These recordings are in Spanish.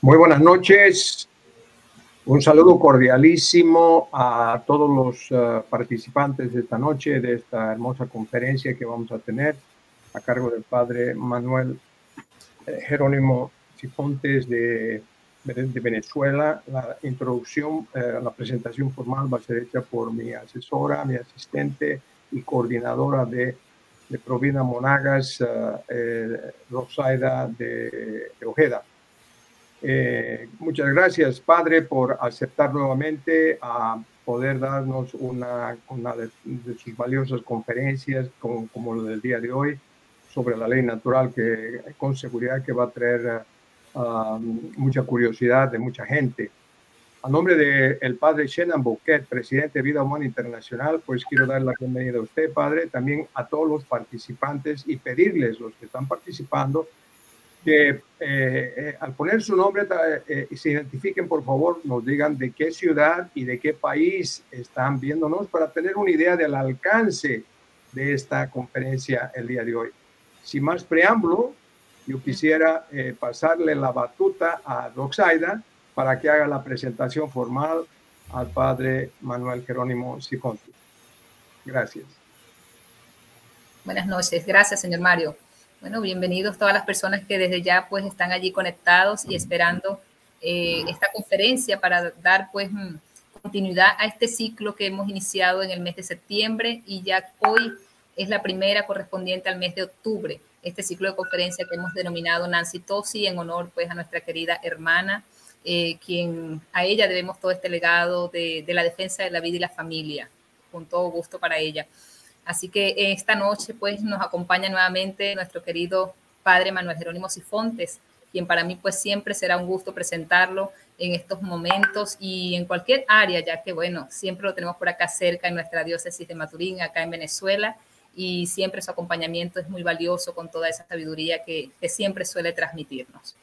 Muy buenas noches. Un saludo cordialísimo a todos los participantes de esta noche, de esta hermosa conferencia que vamos a tener a cargo del padre Manuel Jerónimo Sifontes de Venezuela. La introducción, la presentación formal va a ser hecha por mi asesora, mi asistente y coordinadora de Provida Monagas, Rosaida de Ojeda. Muchas gracias, padre, por aceptar nuevamente a poder darnos una de sus valiosas conferencias como lo del día de hoy sobre la ley natural, que con seguridad que va a traer mucha curiosidad de mucha gente. A nombre del padre Shenan Bouquet, presidente de Vida Humana Internacional, pues quiero dar la bienvenida a usted, padre, también a todos los participantes y pedirles, los que están participando, que al poner su nombre se identifiquen, por favor, nos digan de qué ciudad y de qué país están viéndonos para tener una idea del alcance de esta conferencia el día de hoy. Sin más preámbulo, yo quisiera pasarle la batuta a Rosaida para que haga la presentación formal al padre Manuel Jerónimo Sifontes. Gracias. Buenas noches. Gracias, señor Mario. Bueno, bienvenidos todas las personas que desde ya pues están allí conectados y esperando esta conferencia para dar pues continuidad a este ciclo que hemos iniciado en el mes de septiembre y ya hoy es la primera correspondiente al mes de octubre. Este ciclo de conferencia que hemos denominado Nancy Tosi en honor pues a nuestra querida hermana, quien a ella debemos todo este legado de la defensa de la vida y la familia, con todo gusto para ella. Así que esta noche pues nos acompaña nuevamente nuestro querido padre Manuel Jerónimo Sifontes, quien para mí pues siempre será un gusto presentarlo en estos momentos y en cualquier área, ya que bueno, siempre lo tenemos por acá cerca en nuestra diócesis de Maturín, acá en Venezuela, y siempre su acompañamiento es muy valioso con toda esa sabiduría que siempre suele transmitirnos.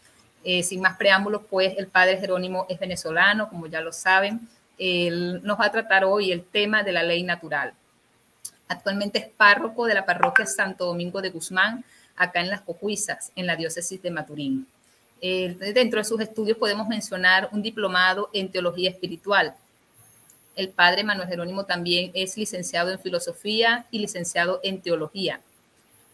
Sin más preámbulos, pues el padre Jerónimo es venezolano, como ya lo saben. Él nos va a tratar hoy el tema de la ley natural. Actualmente es párroco de la parroquia Santo Domingo de Guzmán, acá en Las Cocuizas, en la diócesis de Maturín. Dentro de sus estudios podemos mencionar un diplomado en teología espiritual. El padre Manuel Jerónimo también es licenciado en filosofía y licenciado en teología.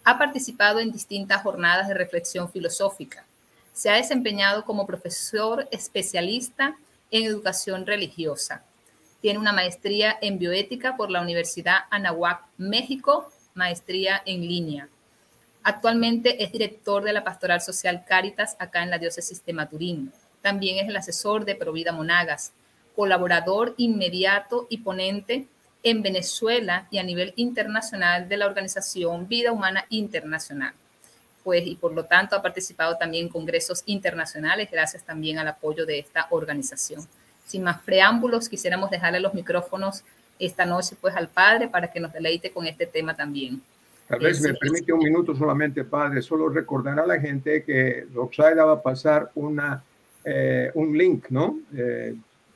Ha participado en distintas jornadas de reflexión filosófica. Se ha desempeñado como profesor especialista en educación religiosa. Tiene una maestría en bioética por la Universidad Anáhuac, México, maestría en línea. Actualmente es director de la Pastoral Social Cáritas acá en la diócesis de Maturín. También es el asesor de Provida Monagas, colaborador inmediato y ponente en Venezuela y a nivel internacional de la organización Vida Humana Internacional. Pues, y por lo tanto ha participado también en congresos internacionales gracias también al apoyo de esta organización. Sin más preámbulos, quisiéramos dejarle los micrófonos esta noche pues al padre para que nos deleite con este tema también. Tal vez me permite un minuto solamente, padre, solo recordar a la gente que Rosaida va a pasar un link, ¿no?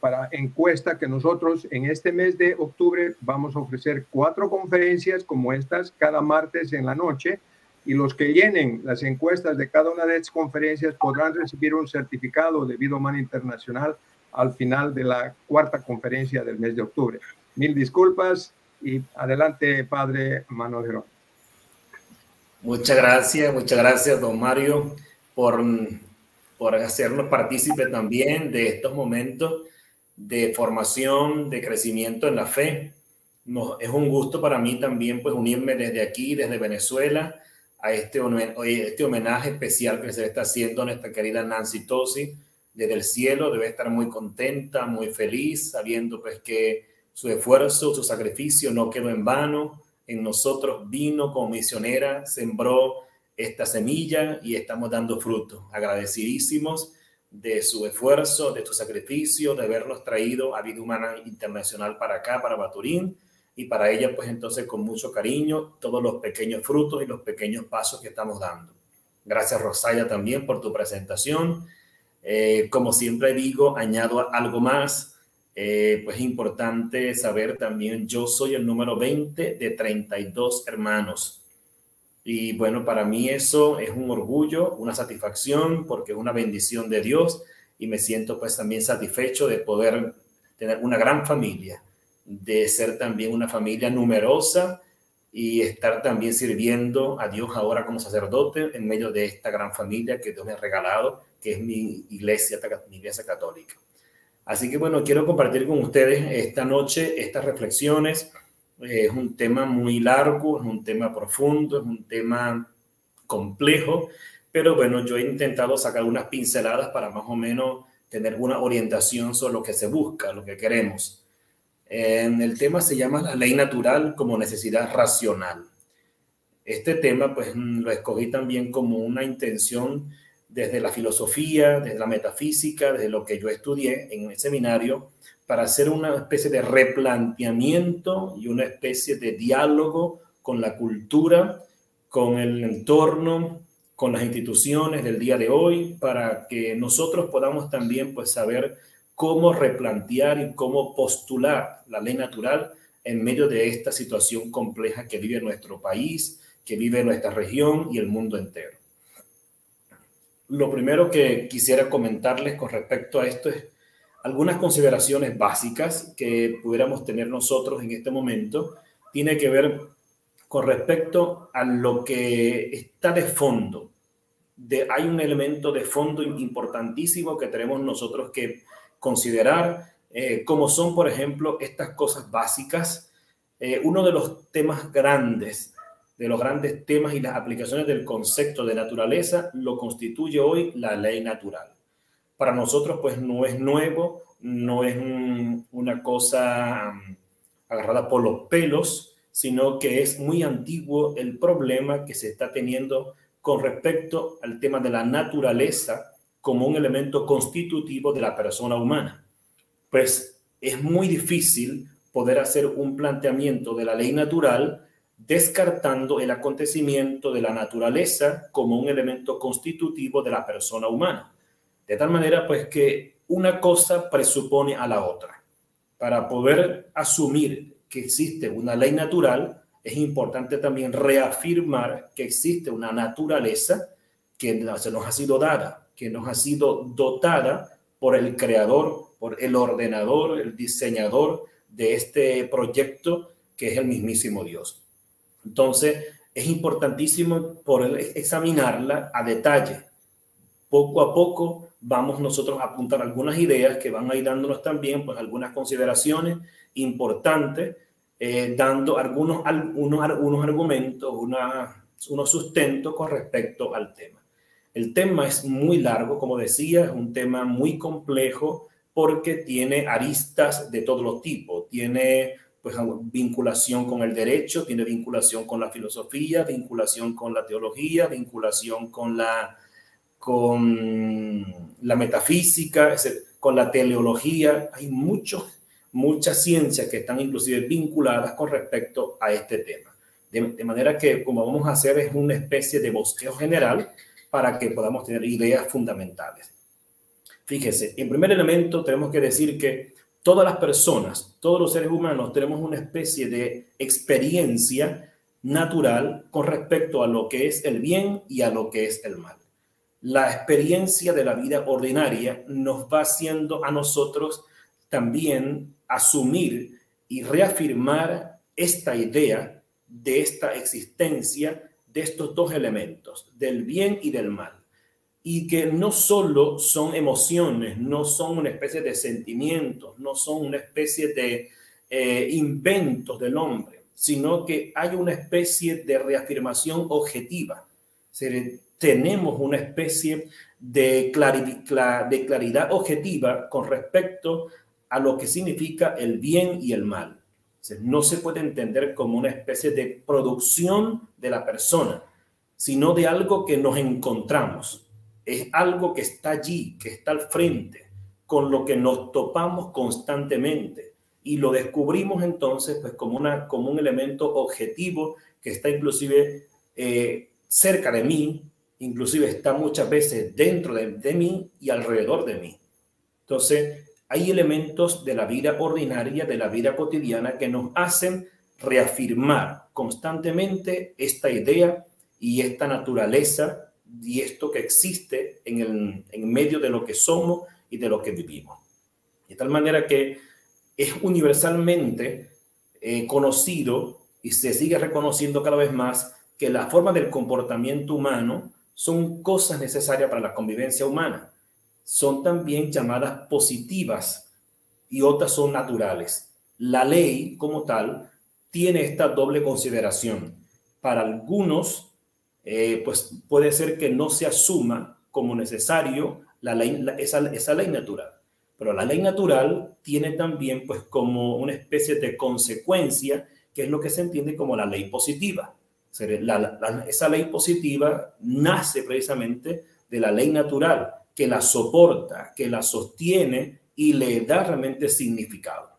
Para encuesta que nosotros en este mes de octubre vamos a ofrecer 4 conferencias como estas cada martes en la noche, y los que llenen las encuestas de cada una de estas conferencias podrán recibir un certificado de Vida Humana Internacional al final de la 4ª conferencia del mes de octubre. Mil disculpas y adelante, padre Manuel Jerónimo. Muchas gracias, don Mario, por hacernos partícipe también de estos momentos de formación, de crecimiento en la fe. Es un gusto para mí también pues unirme desde aquí, desde Venezuela, a este homenaje especial que se le está haciendo a nuestra querida Nancy Tosi. Desde el cielo debe estar muy contenta, muy feliz, sabiendo pues que su esfuerzo, su sacrificio no quedó en vano. En nosotros vino como misionera, sembró esta semilla y estamos dando fruto. Agradecidísimos de su esfuerzo, de su sacrificio, de habernos traído a Vida Humana Internacional para acá, para Maturín, y para ella pues entonces con mucho cariño todos los pequeños frutos y los pequeños pasos que estamos dando. Gracias, Rosaida, también por tu presentación. Como siempre digo, añado algo más. pues es importante saber también, yo soy el número 20 de 32 hermanos. Y bueno, para mí eso es un orgullo, una satisfacción, porque es una bendición de Dios y me siento pues también satisfecho de poder tener una gran familia, de ser también una familia numerosa y estar también sirviendo a Dios ahora como sacerdote en medio de esta gran familia que Dios me ha regalado, que es mi iglesia católica. Así que bueno, quiero compartir con ustedes esta noche estas reflexiones. Es un tema muy largo, es un tema profundo, es un tema complejo, pero bueno, yo he intentado sacar unas pinceladas para más o menos tener una orientación sobre lo que se busca, lo que queremos. El tema se llama la ley natural como necesidad racional. Este tema pues lo escogí también como una intención desde la filosofía, desde la metafísica, desde lo que yo estudié en el seminario, para hacer una especie de replanteamiento y una especie de diálogo con la cultura, con el entorno, con las instituciones del día de hoy, para que nosotros podamos también pues saber cómo replantear y cómo postular la ley natural en medio de esta situación compleja que vive nuestro país, que vive nuestra región y el mundo entero. Lo primero que quisiera comentarles con respecto a esto es algunas consideraciones básicas que pudiéramos tener nosotros en este momento. Tiene que ver con respecto a lo que está de fondo. Hay un elemento de fondo importantísimo que tenemos nosotros que considerar, como son, por ejemplo, estas cosas básicas. Uno de los temas grandes, de los grandes temas y las aplicaciones del concepto de naturaleza lo constituye hoy la ley natural. Para nosotros, pues, no es nuevo, no es una cosa agarrada por los pelos, sino que es muy antiguo el problema que se está teniendo con respecto al tema de la naturaleza como un elemento constitutivo de la persona humana. Pues es muy difícil poder hacer un planteamiento de la ley natural descartando el acontecimiento de la naturaleza como un elemento constitutivo de la persona humana. De tal manera, pues, que una cosa presupone a la otra. Para poder asumir que existe una ley natural, es importante también reafirmar que existe una naturaleza que se nos ha sido dada, que nos ha sido dotada por el creador, por el ordenador, el diseñador de este proyecto que es el mismísimo Dios. Entonces, es importantísimo poder examinarla a detalle. Poco a poco vamos nosotros a apuntar algunas ideas que van a ir dándonos también pues algunas consideraciones importantes, dando algunos argumentos, unos sustentos con respecto al tema. El tema es muy largo, como decía, es un tema muy complejo porque tiene aristas de todos los tipos. Tiene pues vinculación con el derecho, tiene vinculación con la filosofía, vinculación con la teología, vinculación con la metafísica, con la teleología. Hay muchas ciencias que están inclusive vinculadas con respecto a este tema. De manera que como vamos a hacer es una especie de bosquejo general para que podamos tener ideas fundamentales. Fíjese, en primer elemento tenemos que decir que todas las personas, todos los seres humanos tenemos una especie de experiencia natural con respecto a lo que es el bien y a lo que es el mal. La experiencia de la vida ordinaria nos va haciendo a nosotros también asumir y reafirmar esta idea de esta existencia de estos dos elementos, del bien y del mal. Y que no solo son emociones, no son una especie de sentimientos, no son una especie de inventos del hombre, sino que hay una especie de reafirmación objetiva. Tenemos una especie de claridad objetiva con respecto a lo que significa el bien y el mal. No se puede entender como una especie de producción de la persona, sino de algo que nos encontramos. Es algo que está allí, que está al frente, con lo que nos topamos constantemente y lo descubrimos entonces pues como un elemento objetivo que está inclusive cerca de mí, inclusive está muchas veces dentro de mí y alrededor de mí. Entonces, hay elementos de la vida ordinaria, de la vida cotidiana, que nos hacen reafirmar constantemente esta idea y esta naturaleza y esto que existe en medio de lo que somos y de lo que vivimos. De tal manera que es universalmente conocido y se sigue reconociendo cada vez más que la forma del comportamiento humano son cosas necesarias para la convivencia humana. Son también llamadas positivas y otras son naturales. La ley como tal tiene esta doble consideración. Para algunos, pues puede ser que no se asuma como necesario esa ley natural. Pero la ley natural tiene también pues como una especie de consecuencia, que es lo que se entiende como la ley positiva. Esa ley positiva nace precisamente de la ley natural, que la soporta, que la sostiene y le da realmente significado.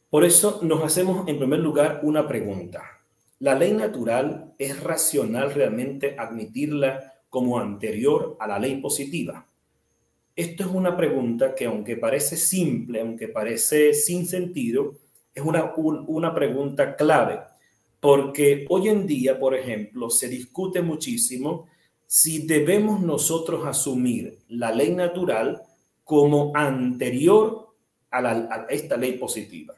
Por eso nos hacemos en primer lugar una pregunta. ¿La ley natural es racional realmente admitirla como anterior a la ley positiva? Esto es una pregunta que, aunque parece simple, aunque parece sin sentido, es una pregunta clave, porque hoy en día, por ejemplo, se discute muchísimo si debemos nosotros asumir la ley natural como anterior a esta ley positiva.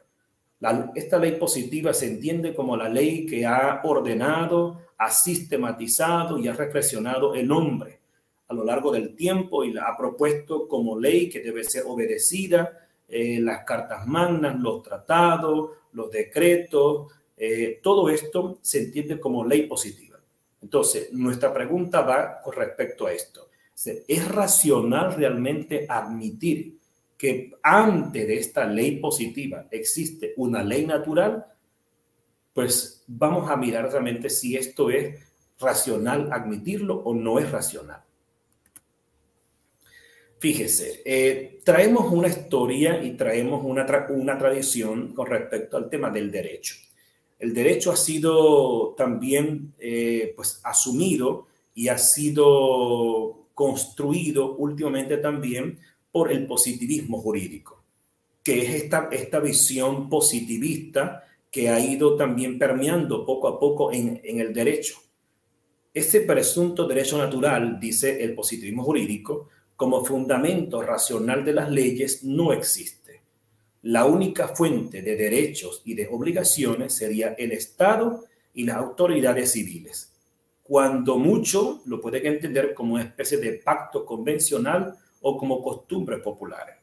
Esta ley positiva se entiende como la ley que ha ordenado, ha sistematizado y ha reflexionado el hombre a lo largo del tiempo y la ha propuesto como ley que debe ser obedecida. Las cartas magnas, los tratados, los decretos, todo esto se entiende como ley positiva. Entonces, nuestra pregunta va con respecto a esto. ¿Es racional realmente admitir que antes de esta ley positiva existe una ley natural? Pues vamos a mirar realmente si esto es racional admitirlo o no es racional. Fíjese, traemos una historia y traemos una tradición con respecto al tema del derecho. El derecho ha sido también pues asumido y ha sido construido últimamente también por el positivismo jurídico, que es esta visión positivista que ha ido también permeando poco a poco en el derecho. Ese presunto derecho natural, dice el positivismo jurídico, como fundamento racional de las leyes no existe. La única fuente de derechos y de obligaciones sería el Estado y las autoridades civiles. Cuando mucho lo pueden entender como una especie de pacto convencional o como costumbres populares.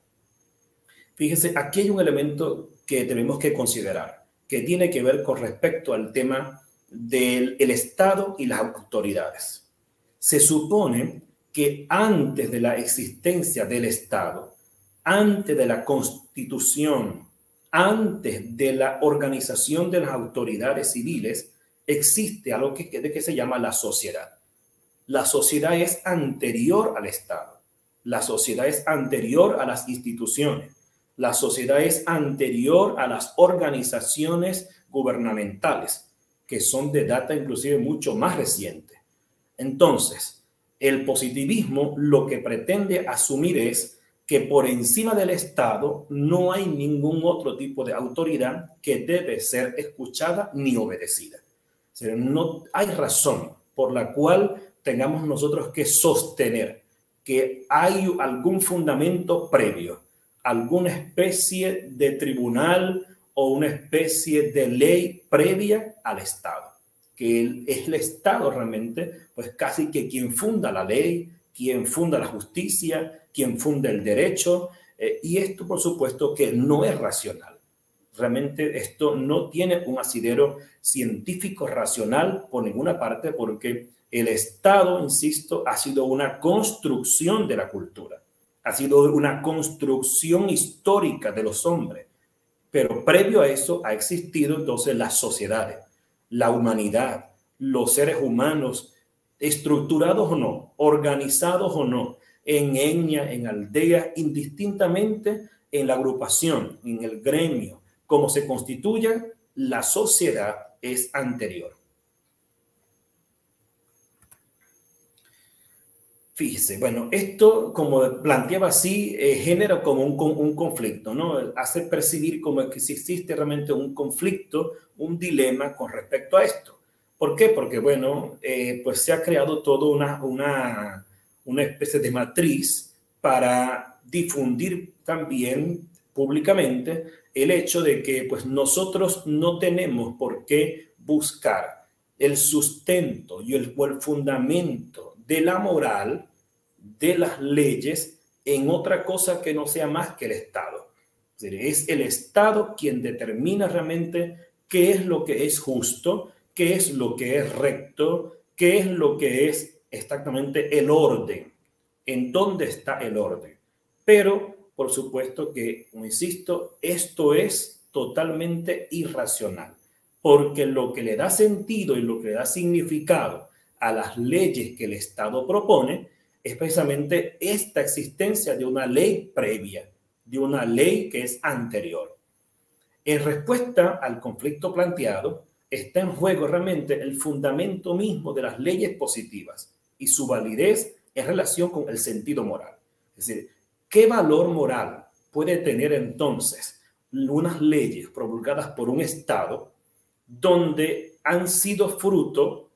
Fíjese, aquí hay un elemento que tenemos que considerar, que tiene que ver con respecto al tema del Estado y las autoridades. Se supone que antes de la existencia del Estado, antes de la Constitución, antes de la organización de las autoridades civiles, existe algo que se llama la sociedad. La sociedad es anterior al Estado. La sociedad es anterior a las instituciones. La sociedad es anterior a las organizaciones gubernamentales, que son de data inclusive mucho más reciente. Entonces, el positivismo lo que pretende asumir es que por encima del Estado no hay ningún otro tipo de autoridad que debe ser escuchada ni obedecida. O sea, no hay razón por la cual tengamos nosotros que sostener que hay algún fundamento previo, alguna especie de tribunal o una especie de ley previa al Estado, que es el Estado realmente, pues casi que quien funda la ley, quien funda la justicia, quien funda el derecho, y esto por supuesto que no es racional. Realmente esto no tiene un asidero científico racional por ninguna parte, porque el Estado, insisto, ha sido una construcción de la cultura, ha sido una construcción histórica de los hombres, pero previo a eso ha existido entonces las sociedades, la humanidad, los seres humanos, estructurados o no, organizados o no, en etnia, en aldea, indistintamente en la agrupación, en el gremio, como se constituya, la sociedad es anterior. Fíjese, bueno, esto, como planteaba así, genera como un conflicto, ¿no? Hace percibir como que si existe realmente un conflicto, un dilema con respecto a esto. ¿Por qué? Porque, bueno, pues se ha creado toda una especie de matriz para difundir también públicamente el hecho de que pues nosotros no tenemos por qué buscar el sustento o el fundamento de la moral, de las leyes, en otra cosa que no sea más que el Estado. Es el Estado quien determina realmente qué es lo que es justo, qué es lo que es recto, qué es lo que es exactamente el orden, en dónde está el orden. Pero, por supuesto que, como insisto, esto es totalmente irracional, porque lo que le da sentido y lo que le da significado a las leyes que el Estado propone es precisamente esta existencia de una ley previa, de una ley que es anterior. En respuesta al conflicto planteado, está en juego realmente el fundamento mismo de las leyes positivas y su validez en relación con el sentido moral. Es decir, ¿qué valor moral puede tener entonces unas leyes promulgadas por un Estado donde han sido fruto,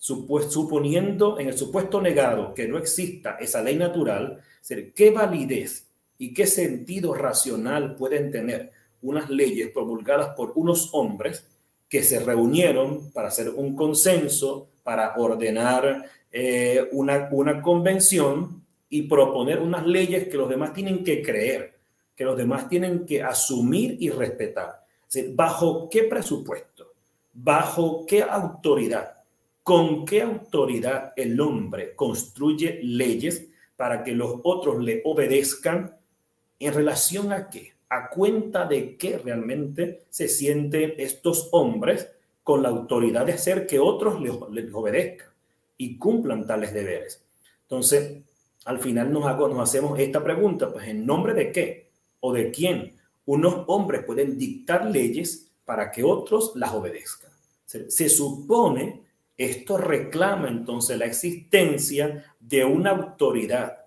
suponiendo en el supuesto negado que no exista esa ley natural? Es decir, ¿qué validez y qué sentido racional pueden tener unas leyes promulgadas por unos hombres que se reunieron para hacer un consenso, para ordenar una convención y proponer unas leyes que los demás tienen que creer, que los demás tienen que asumir y respetar? Es decir, ¿bajo qué presupuesto? ¿Bajo qué autoridad? ¿Con qué autoridad el hombre construye leyes para que los otros le obedezcan? ¿En relación a qué? ¿A cuenta de qué realmente se sienten estos hombres con la autoridad de hacer que otros les obedezcan y cumplan tales deberes? Entonces, al final nos hacemos esta pregunta, pues ¿en nombre de qué o de quién unos hombres pueden dictar leyes para que otros las obedezcan? Se supone, esto reclama entonces la existencia de una autoridad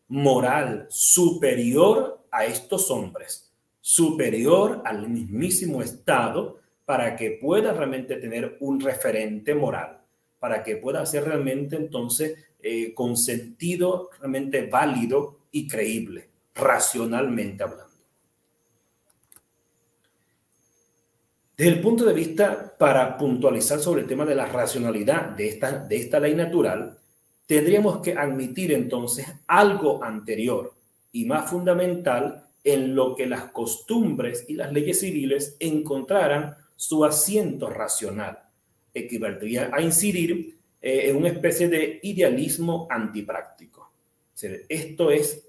moral superior a estos hombres, superior al mismísimo Estado, para que pueda realmente tener un referente moral, para que pueda ser realmente entonces con sentido realmente válido y creíble, racionalmente hablando. Desde el punto de vista, para puntualizar sobre el tema de la racionalidad de esta ley natural, tendríamos que admitir entonces algo anterior y más fundamental en lo que las costumbres y las leyes civiles encontraran su asiento racional. Equivaldría a incidir en una especie de idealismo antipráctico. Esto es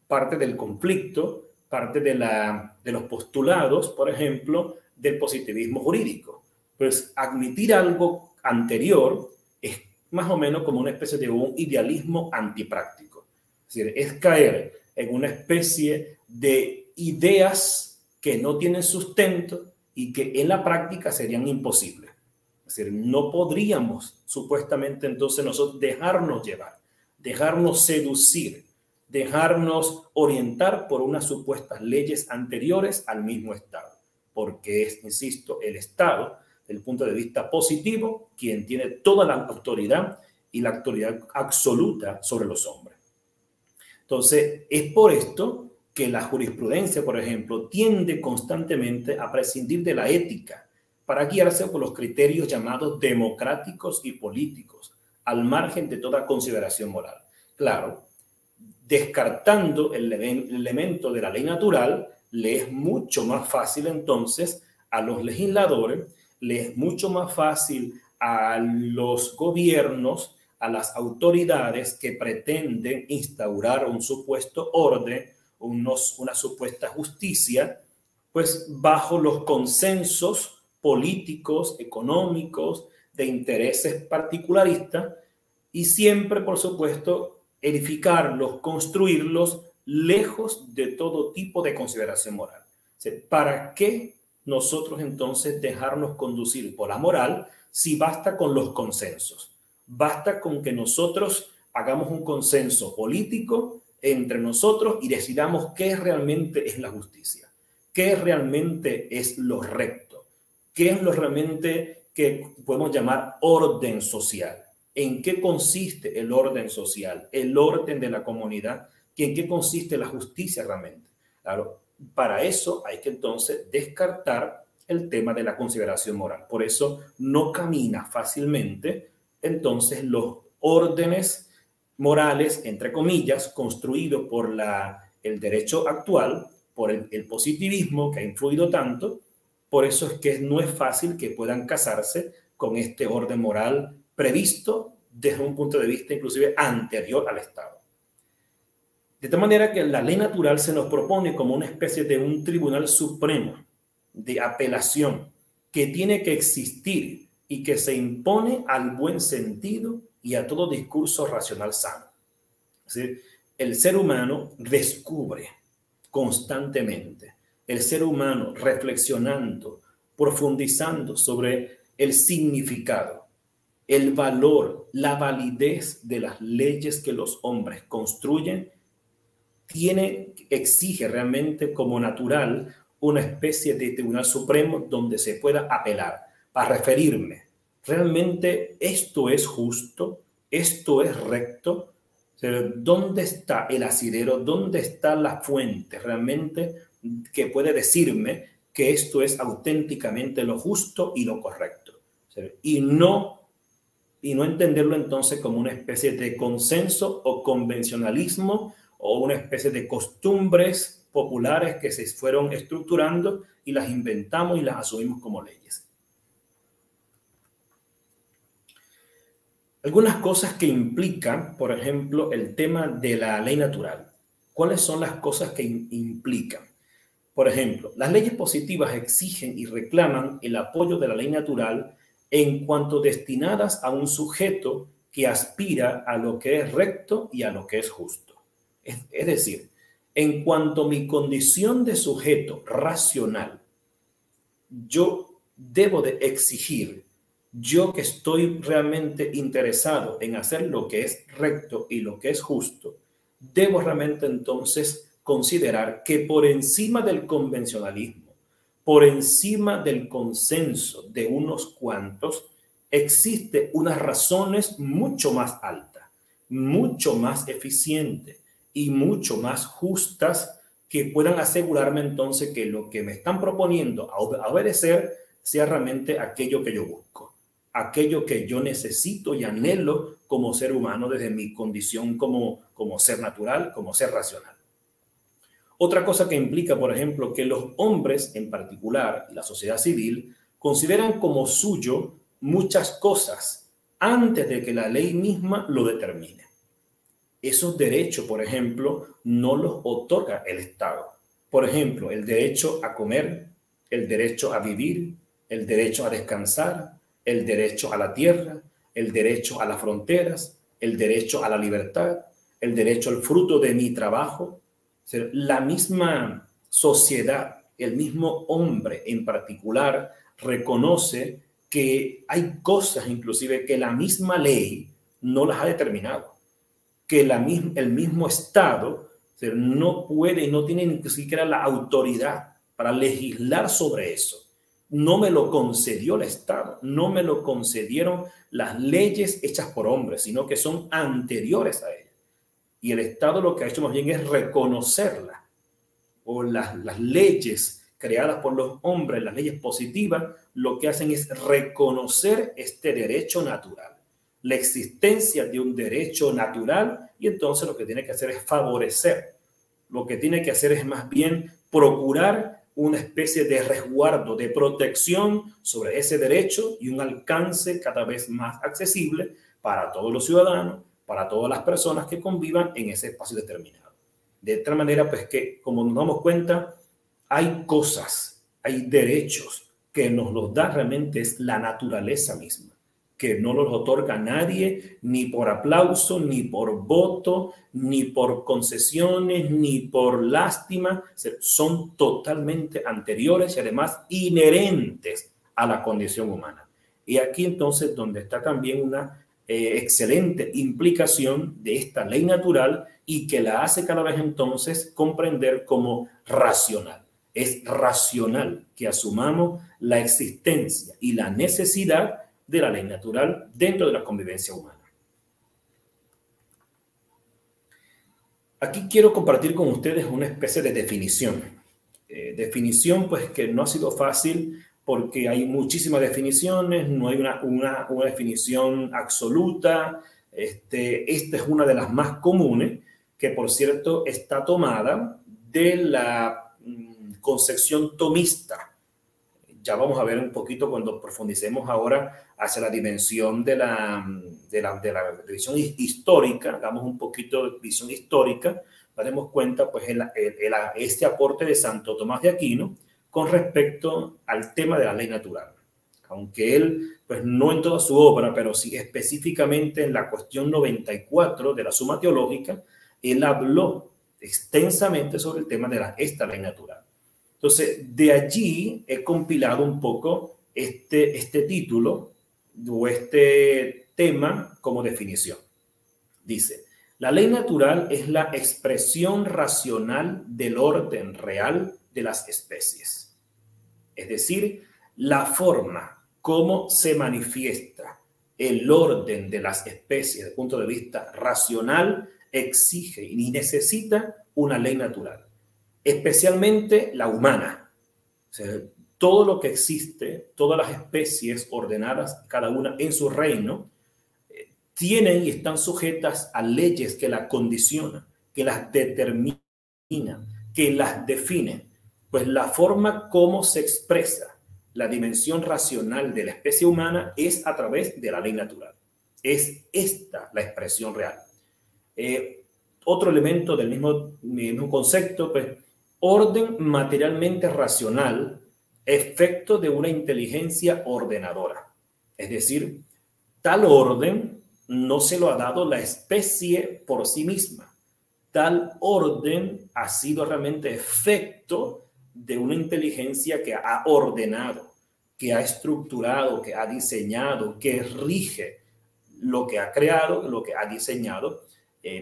parte del conflicto, parte de los postulados, por ejemplo, del positivismo jurídico. Pues admitir algo anterior es más o menos como una especie de un idealismo antipráctico. Es decir, es caer en una especie de ideas que no tienen sustento y que en la práctica serían imposibles. Es decir, no podríamos supuestamente entonces nosotros dejarnos llevar, dejarnos seducir, dejarnos orientar por unas supuestas leyes anteriores al mismo Estado, porque es, insisto, el Estado, desde el punto de vista positivo, quien tiene toda la autoridad y la autoridad absoluta sobre los hombres. Entonces, es por esto que la jurisprudencia, por ejemplo, tiende constantemente a prescindir de la ética para guiarse por los criterios llamados democráticos y políticos, al margen de toda consideración moral. Claro, descartando el elemento de la ley natural, le es mucho más fácil entonces a los legisladores, le es mucho más fácil a los gobiernos, a las autoridades que pretenden instaurar un supuesto orden, una supuesta justicia, pues bajo los consensos políticos, económicos, de intereses particularistas, y siempre, por supuesto, edificarlos, construirlos lejos de todo tipo de consideración moral. O sea, ¿para qué nosotros entonces dejarnos conducir por la moral si basta con los consensos? Basta con que nosotros hagamos un consenso político entre nosotros y decidamos qué realmente es la justicia, qué realmente es lo recto, qué es lo realmente que podemos llamar orden social, en qué consiste el orden social, el orden de la comunidad, y en qué consiste la justicia realmente. Claro, para eso hay que entonces descartar el tema de la consideración moral. Por eso no camina fácilmente entonces los órdenes morales, entre comillas, construidos por el derecho actual, por el positivismo que ha influido tanto. Por eso es que no es fácil que puedan casarse con este orden moral previsto desde un punto de vista inclusive anterior al Estado. De tal manera que la ley natural se nos propone como una especie de un tribunal supremo de apelación que tiene que existir y que se impone al buen sentido y a todo discurso racional sano. Es decir, el ser humano descubre constantemente, el ser humano reflexionando, profundizando sobre el significado, el valor, la validez de las leyes que los hombres construyen, exige realmente como natural una especie de tribunal supremo donde se pueda apelar para referirme. ¿Realmente esto es justo? ¿Esto es recto? ¿Dónde está el asidero? ¿Dónde está la fuente realmente que puede decirme que esto es auténticamente lo justo y lo correcto? Y no entenderlo entonces como una especie de consenso o convencionalismo o una especie de costumbres populares que se fueron estructurando y las inventamos y las asumimos como leyes. Algunas cosas que implican, por ejemplo, el tema de la ley natural. ¿Cuáles son las cosas que implican? Por ejemplo, las leyes positivas exigen y reclaman el apoyo de la ley natural en cuanto destinadas a un sujeto que aspira a lo que es recto y a lo que es justo. Es decir, en cuanto a mi condición de sujeto racional, yo debo de exigir, yo que estoy realmente interesado en hacer lo que es recto y lo que es justo, debo realmente entonces considerar que por encima del convencionalismo, por encima del consenso de unos cuantos, existe unas razones mucho más altas, mucho más eficientes y mucho más justas que puedan asegurarme entonces que lo que me están proponiendo a obedecer sea realmente aquello que yo busco, aquello que yo necesito y anhelo como ser humano desde mi condición como ser natural, como ser racional. Otra cosa que implica, por ejemplo, que los hombres en particular, la sociedad civil, consideran como suyo muchas cosas antes de que la ley misma lo determine. Esos derechos, por ejemplo, no los otorga el Estado. Por ejemplo, el derecho a comer, el derecho a vivir, el derecho a descansar, el derecho a la tierra, el derecho a las fronteras, el derecho a la libertad, el derecho al fruto de mi trabajo. La misma sociedad, el mismo hombre en particular, reconoce que hay cosas inclusive que la misma ley no las ha determinado, que el mismo Estado no puede y no tiene ni siquiera la autoridad para legislar sobre eso. No me lo concedió el Estado, no me lo concedieron las leyes hechas por hombres, sino que son anteriores a ellas. Y el Estado lo que ha hecho más bien es reconocerlas, o las leyes creadas por los hombres, las leyes positivas, lo que hacen es reconocer este derecho natural, la existencia de un derecho natural, y entonces lo que tiene que hacer es favorecer. Lo que tiene que hacer es más bien procurar una especie de resguardo, de protección sobre ese derecho y un alcance cada vez más accesible para todos los ciudadanos, para todas las personas que convivan en ese espacio determinado. De tal manera, pues que como nos damos cuenta, hay cosas, hay derechos que nos los da realmente es la naturaleza misma, que no los otorga nadie, ni por aplauso, ni por voto, ni por concesiones, ni por lástima. Son totalmente anteriores y además inherentes a la condición humana. Y aquí entonces donde está también una excelente implicación de esta ley natural y que la hace cada vez entonces comprender como racional. Es racional que asumamos la existencia y la necesidad de la ley natural dentro de la convivencia humana. Aquí quiero compartir con ustedes una especie de definición. Definición pues que no ha sido fácil porque hay muchísimas definiciones, no hay una definición absoluta. Esta es una de las más comunes, que por cierto está tomada de la concepción tomista. Ya vamos a ver un poquito cuando profundicemos ahora hacia la dimensión de la visión histórica, hagamos un poquito de visión histórica, daremos cuenta pues este aporte de Santo Tomás de Aquino con respecto al tema de la ley natural. Aunque él, pues no en toda su obra, pero sí específicamente en la cuestión 94 de la Suma Teológica, él habló extensamente sobre el tema de esta ley natural. Entonces, de allí he compilado un poco este título o este tema como definición. Dice, la ley natural es la expresión racional del orden real de las especies. Es decir, la forma como se manifiesta el orden de las especies desde el punto de vista racional exige y necesita una ley natural, especialmente la humana. O sea, todo lo que existe, todas las especies ordenadas, cada una en su reino, tienen y están sujetas a leyes que las condicionan, que las determinan, que las definen. Pues la forma como se expresa la dimensión racional de la especie humana es a través de la ley natural. Es esta la expresión real. Otro elemento del mismo concepto, pues, orden materialmente racional, efecto de una inteligencia ordenadora. Es decir, tal orden no se lo ha dado la especie por sí misma. Tal orden ha sido realmente efecto de una inteligencia que ha ordenado, que ha estructurado, que ha diseñado, que rige lo que ha creado, lo que ha diseñado,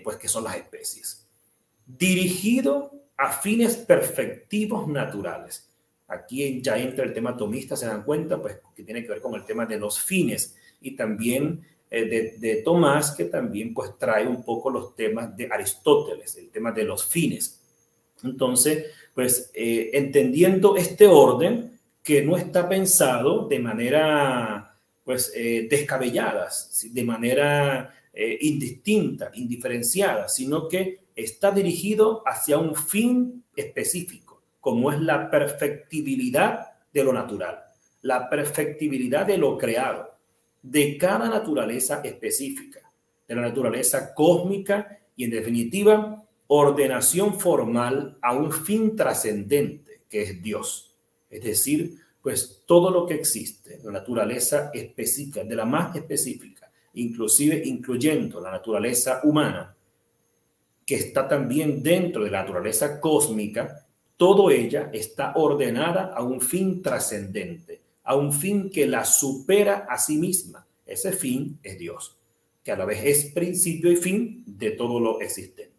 pues que son las especies. Dirigido a fines perfectivos naturales. Aquí ya entra el tema tomista, se dan cuenta, pues que tiene que ver con el tema de los fines y también de Tomás, que también pues trae un poco los temas de Aristóteles, el tema de los fines. Entonces, pues entendiendo este orden que no está pensado de manera pues descabellada, de manera indistinta, indiferenciada, sino que está dirigido hacia un fin específico, como es la perfectibilidad de lo natural, la perfectibilidad de lo creado, de cada naturaleza específica, de la naturaleza cósmica y, en definitiva, ordenación formal a un fin trascendente, que es Dios. Es decir, pues todo lo que existe, la naturaleza específica, de la más específica, inclusive incluyendo la naturaleza humana, que está también dentro de la naturaleza cósmica, todo ella está ordenada a un fin trascendente, a un fin que la supera a sí misma. Ese fin es Dios, que a la vez es principio y fin de todo lo existente.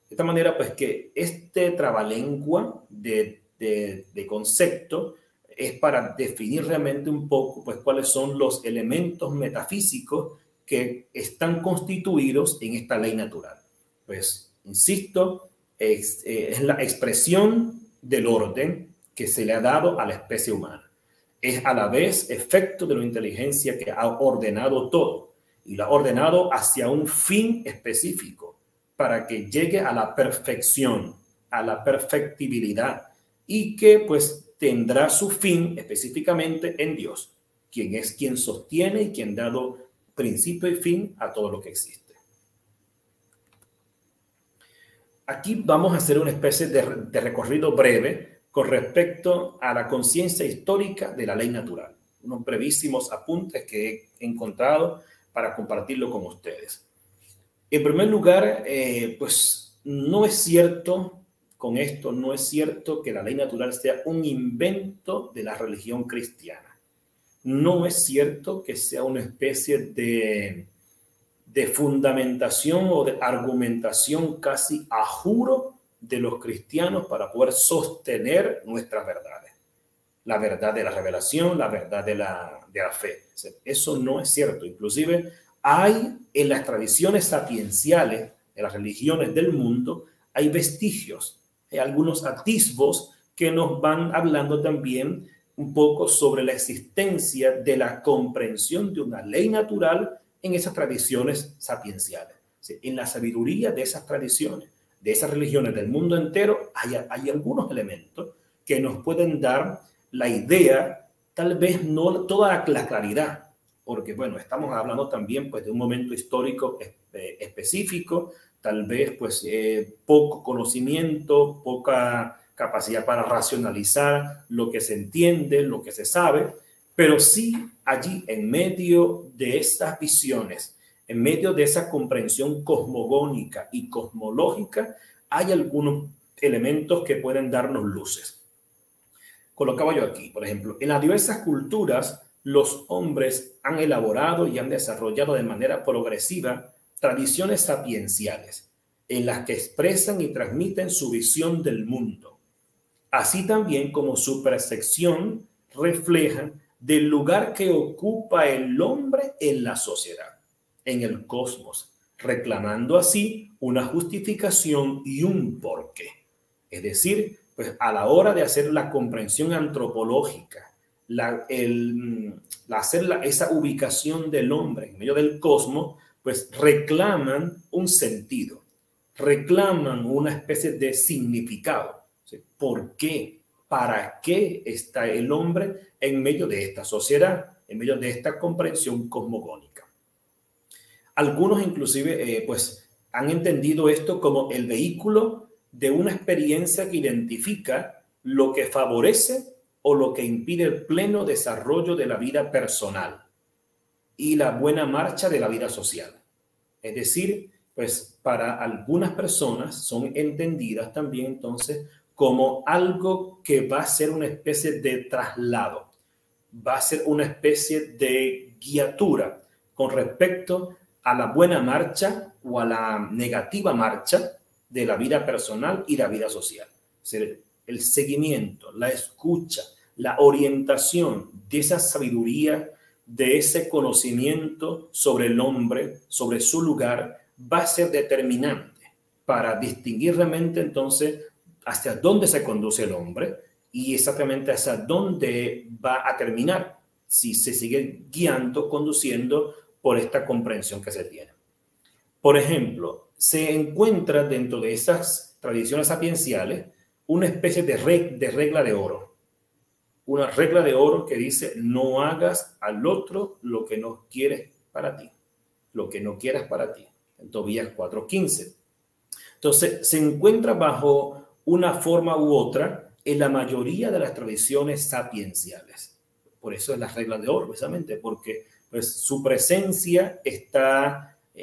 De esta manera, pues que este trabalengua de concepto es para definir realmente un poco, pues, cuáles son los elementos metafísicos que están constituidos en esta ley natural. Pues, insisto, es la expresión del orden que se le ha dado a la especie humana. Es a la vez efecto de la inteligencia que ha ordenado todo y lo ha ordenado hacia un fin específico para que llegue a la perfección, a la perfectibilidad y que pues tendrá su fin específicamente en Dios, quien es quien sostiene y quien ha dado principio y fin a todo lo que existe. Aquí vamos a hacer una especie de recorrido breve con respecto a la conciencia histórica de la ley natural. Unos brevísimos apuntes que he encontrado para compartirlo con ustedes. En primer lugar, pues no es cierto, con esto no es cierto que la ley natural sea un invento de la religión cristiana. no es cierto que sea una especie de fundamentación o de argumentación casi a juro de los cristianos para poder sostener nuestras verdades. La verdad de la revelación, la verdad de la fe. Eso no es cierto. Inclusive hay en las tradiciones sapienciales de las religiones del mundo, hay vestigios, hay algunos atisbos que nos van hablando también un poco sobre la existencia de la comprensión de una ley natural en esas tradiciones sapienciales. En la sabiduría de esas tradiciones, de esas religiones del mundo entero, hay algunos elementos que nos pueden dar la idea, tal vez no toda la claridad, porque bueno, estamos hablando también pues de un momento histórico específico, tal vez pues poco conocimiento, poca capacidad para racionalizar lo que se entiende, lo que se sabe, pero sí allí en medio de estas visiones, en medio de esa comprensión cosmogónica y cosmológica, hay algunos elementos que pueden darnos luces. Colocaba yo aquí, por ejemplo, en las diversas culturas, los hombres han elaborado y han desarrollado de manera progresiva tradiciones sapienciales, en las que expresan y transmiten su visión del mundo, así también como su percepción refleja del lugar que ocupa el hombre en la sociedad, en el cosmos, reclamando así una justificación y un porqué. Es decir, pues a la hora de hacer la comprensión antropológica, esa ubicación del hombre en medio del cosmos, pues reclaman un sentido, reclaman una especie de significado. ¿Sí? ¿Por qué? ¿Para qué está el hombre en medio de esta sociedad, en medio de esta comprensión cosmogónica? Algunos inclusive pues han entendido esto como el vehículo de una experiencia que identifica lo que favorece o lo que impide el pleno desarrollo de la vida personal y la buena marcha de la vida social. Es decir, pues para algunas personas son entendidas también entonces como algo que va a ser una especie de traslado, va a ser una especie de guiatura con respecto a la buena marcha o a la negativa marcha de la vida personal y la vida social. Es decir, el seguimiento, la escucha, la orientación de esa sabiduría, de ese conocimiento sobre el hombre, sobre su lugar, va a ser determinante para distinguir realmente entonces hacia dónde se conduce el hombre y exactamente hacia dónde va a terminar si se sigue guiando, conduciendo por esta comprensión que se tiene. Por ejemplo, se encuentra dentro de esas tradiciones sapienciales una especie de regla de oro. Una regla de oro que dice: no hagas al otro lo que no quieres para ti. Lo que no quieras para ti. En Tobías 4:15. Entonces, se encuentra bajo una forma u otra en la mayoría de las tradiciones sapienciales. Por eso es la regla de oro, precisamente, porque pues, su presencia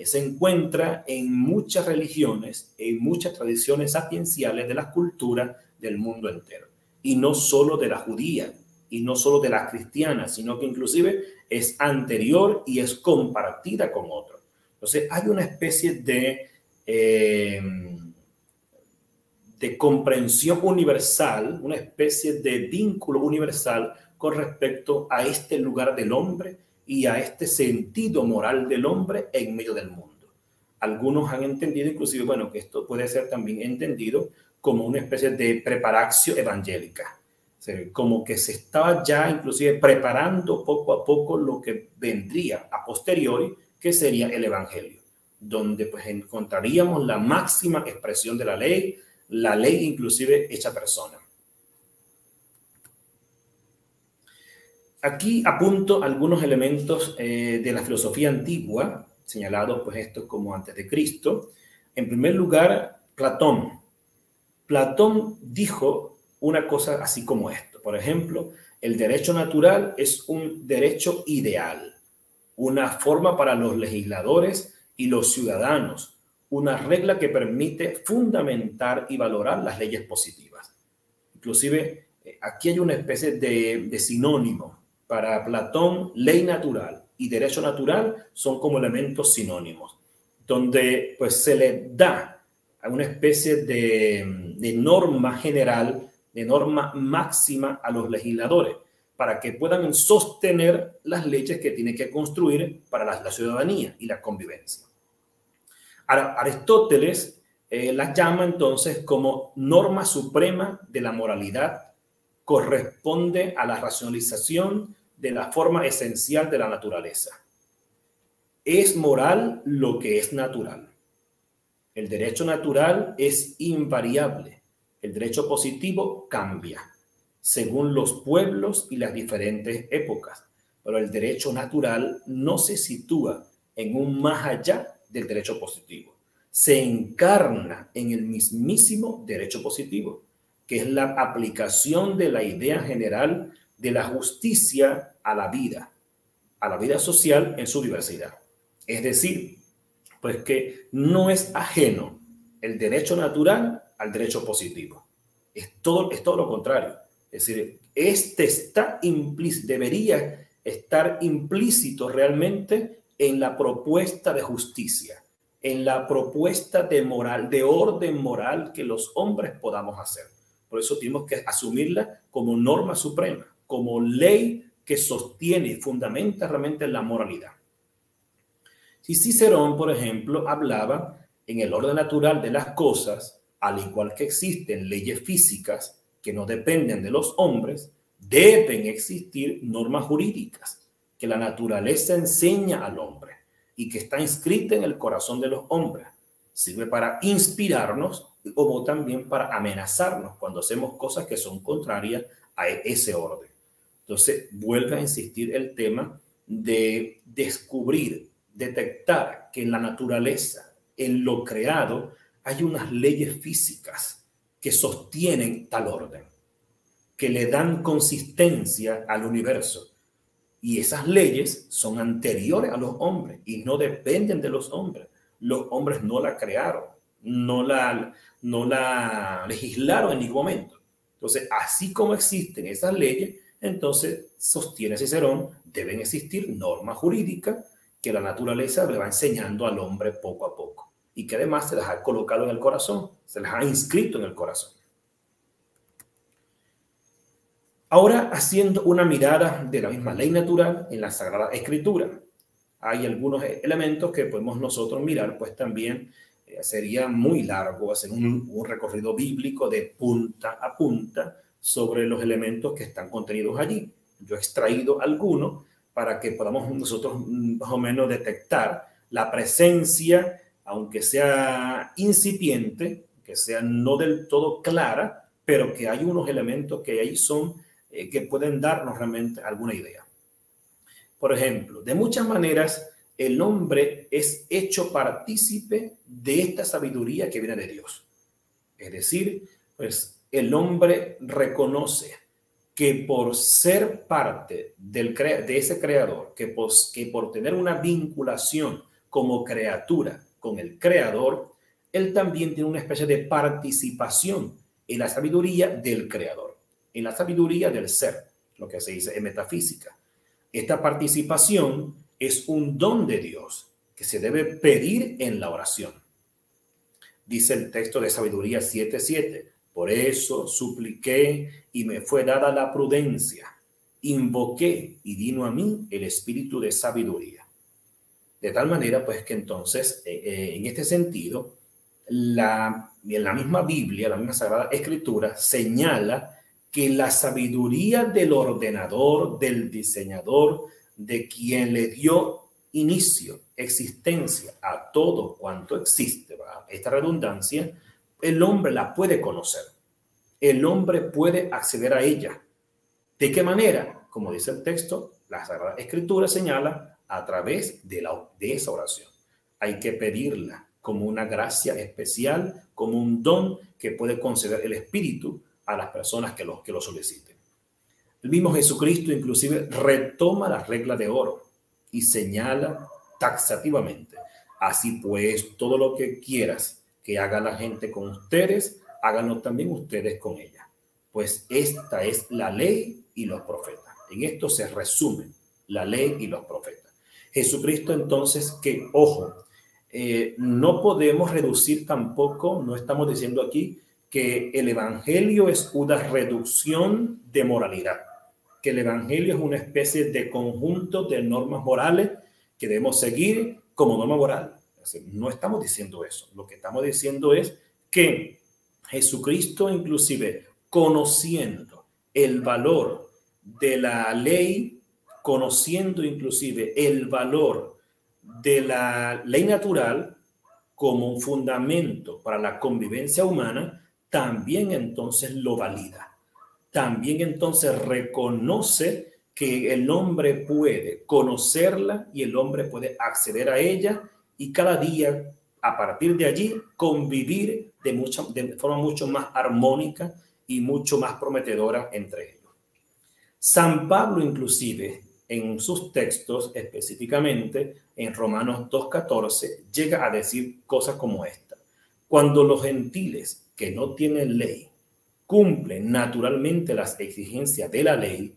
se encuentra en muchas religiones, en muchas tradiciones sapienciales de las culturas del mundo entero. Y no solo de la judía, y no solo de la cristiana, sino que inclusive es anterior y es compartida con otros. Entonces hay una especie de comprensión universal, una especie de vínculo universal con respecto a este lugar del hombre y a este sentido moral del hombre en medio del mundo. Algunos han entendido inclusive, bueno, que esto puede ser también entendido como una especie de preparatio evangélica, o sea, como que se estaba ya inclusive preparando poco a poco lo que vendría a posteriori, que sería el evangelio, donde pues encontraríamos la máxima expresión de la ley inclusive hecha persona. Aquí apunto algunos elementos de la filosofía antigua, señalados pues estos como antes de Cristo. En primer lugar, Platón. Platón dijo una cosa así como esto. Por ejemplo, el derecho natural es un derecho ideal, una forma para los legisladores y los ciudadanos, una regla que permite fundamentar y valorar las leyes positivas. Inclusive, aquí hay una especie de sinónimo Para Platón, ley natural y derecho natural son como elementos sinónimos, donde pues se le da una especie de norma general, de norma máxima a los legisladores, para que puedan sostener las leyes que tienen que construir para la ciudadanía y la convivencia. Aristóteles las llama entonces como norma suprema de la moralidad, corresponde a la racionalización de la forma esencial de la naturaleza. Es moral lo que es natural. El derecho natural es invariable. El derecho positivo cambia según los pueblos y las diferentes épocas, pero el derecho natural no se sitúa en un más allá del derecho positivo. Se encarna en el mismísimo derecho positivo, que es la aplicación de la idea general de la justicia a la vida social en su diversidad. Es decir, pues que no es ajeno el derecho natural al derecho positivo. Es todo lo contrario. Es decir, debería estar implícito realmente en la propuesta de justicia, en la propuesta de moral, de orden moral que los hombres podamos hacer. Por eso tenemos que asumirla como norma suprema, como ley que sostiene y fundamenta realmente la moralidad. Si Cicerón, por ejemplo, hablaba en el orden natural de las cosas, al igual que existen leyes físicas que no dependen de los hombres, deben existir normas jurídicas que la naturaleza enseña al hombre y que está inscrita en el corazón de los hombres. Sirve para inspirarnos como también para amenazarnos cuando hacemos cosas que son contrarias a ese orden. Entonces, vuelve a insistir el tema de descubrir, detectar que en la naturaleza, en lo creado, hay unas leyes físicas que sostienen tal orden, que le dan consistencia al universo. Y esas leyes son anteriores a los hombres y no dependen de los hombres. Los hombres no la crearon, no la legislaron en ningún momento. Entonces, así como existen esas leyes, entonces sostiene Cicerón, deben existir normas jurídicas que la naturaleza le va enseñando al hombre poco a poco y que además se las ha colocado en el corazón, se las ha inscrito en el corazón. Ahora, haciendo una mirada de la misma ley natural en la Sagrada Escritura, hay algunos elementos que podemos nosotros mirar, pues también sería muy largo hacer un recorrido bíblico de punta a punta sobre los elementos que están contenidos allí. Yo he extraído algunos para que podamos nosotros más o menos detectar la presencia, aunque sea incipiente, que sea no del todo clara, pero que hay unos elementos que ahí son que pueden darnos realmente alguna idea. Por ejemplo, de muchas maneras, el hombre es hecho partícipe de esta sabiduría que viene de Dios. Es decir, pues el hombre reconoce que por ser parte de ese creador, que por tener una vinculación como criatura con el creador, él también tiene una especie de participación en la sabiduría del creador, en la sabiduría del ser, lo que se dice en metafísica. Esta participación es un don de Dios que se debe pedir en la oración. Dice el texto de Sabiduría 7:7. Por eso supliqué y me fue dada la prudencia. Invoqué y vino a mí el espíritu de sabiduría. De tal manera, pues, que entonces, en este sentido, en la misma Biblia, la misma Sagrada Escritura, señala que la sabiduría del ordenador, del diseñador, de quien le dio inicio, existencia a todo cuanto existe, ¿verdad? Esta redundancia, el hombre la puede conocer. El hombre puede acceder a ella. ¿De qué manera? Como dice el texto, la Sagrada Escritura señala a través de esa oración. Hay que pedirla como una gracia especial, como un don que puede conceder el Espíritu a las personas que lo soliciten. El mismo Jesucristo inclusive retoma la regla de oro y señala taxativamente: así pues, todo lo que quieras que haga la gente con ustedes, háganlo también ustedes con ella. Pues esta es la ley y los profetas. En esto se resumen la ley y los profetas. Jesucristo entonces, que ojo, no podemos reducir tampoco, no estamos diciendo aquí que el evangelio es una reducción de moralidad, que el evangelio es una especie de conjunto de normas morales que debemos seguir como norma moral. No estamos diciendo eso. Lo que estamos diciendo es que Jesucristo, inclusive conociendo el valor de la ley, conociendo inclusive el valor de la ley natural como un fundamento para la convivencia humana, también entonces lo valida. También entonces reconoce que el hombre puede conocerla y el hombre puede acceder a ella y cada día, a partir de allí, convivir de forma mucho más armónica y mucho más prometedora entre ellos. San Pablo, inclusive, en sus textos, específicamente en Romanos 2:14, llega a decir cosas como esta. Cuando los gentiles que no tienen ley cumplen naturalmente las exigencias de la ley,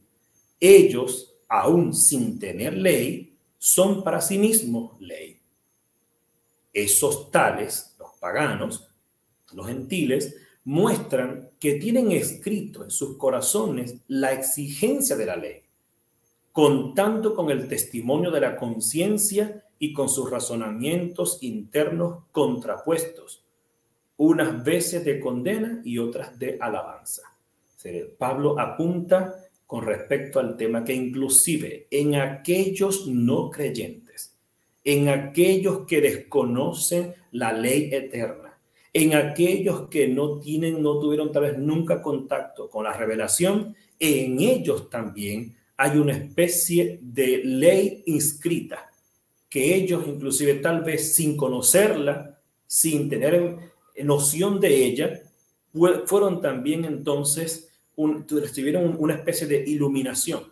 ellos, aún sin tener ley, son para sí mismos ley. Esos tales, los paganos, los gentiles, muestran que tienen escrito en sus corazones la exigencia de la ley, contando con el testimonio de la conciencia y con sus razonamientos internos contrapuestos, unas veces de condena y otras de alabanza. Pablo apunta con respecto al tema que inclusive en aquellos no creyentes, en aquellos que desconocen la ley eterna, en aquellos que no tuvieron tal vez nunca contacto con la revelación, en ellos también hay una especie de ley inscrita, que ellos inclusive tal vez sin conocerla, sin tener noción de ella, fueron también entonces, recibieron una especie de iluminación,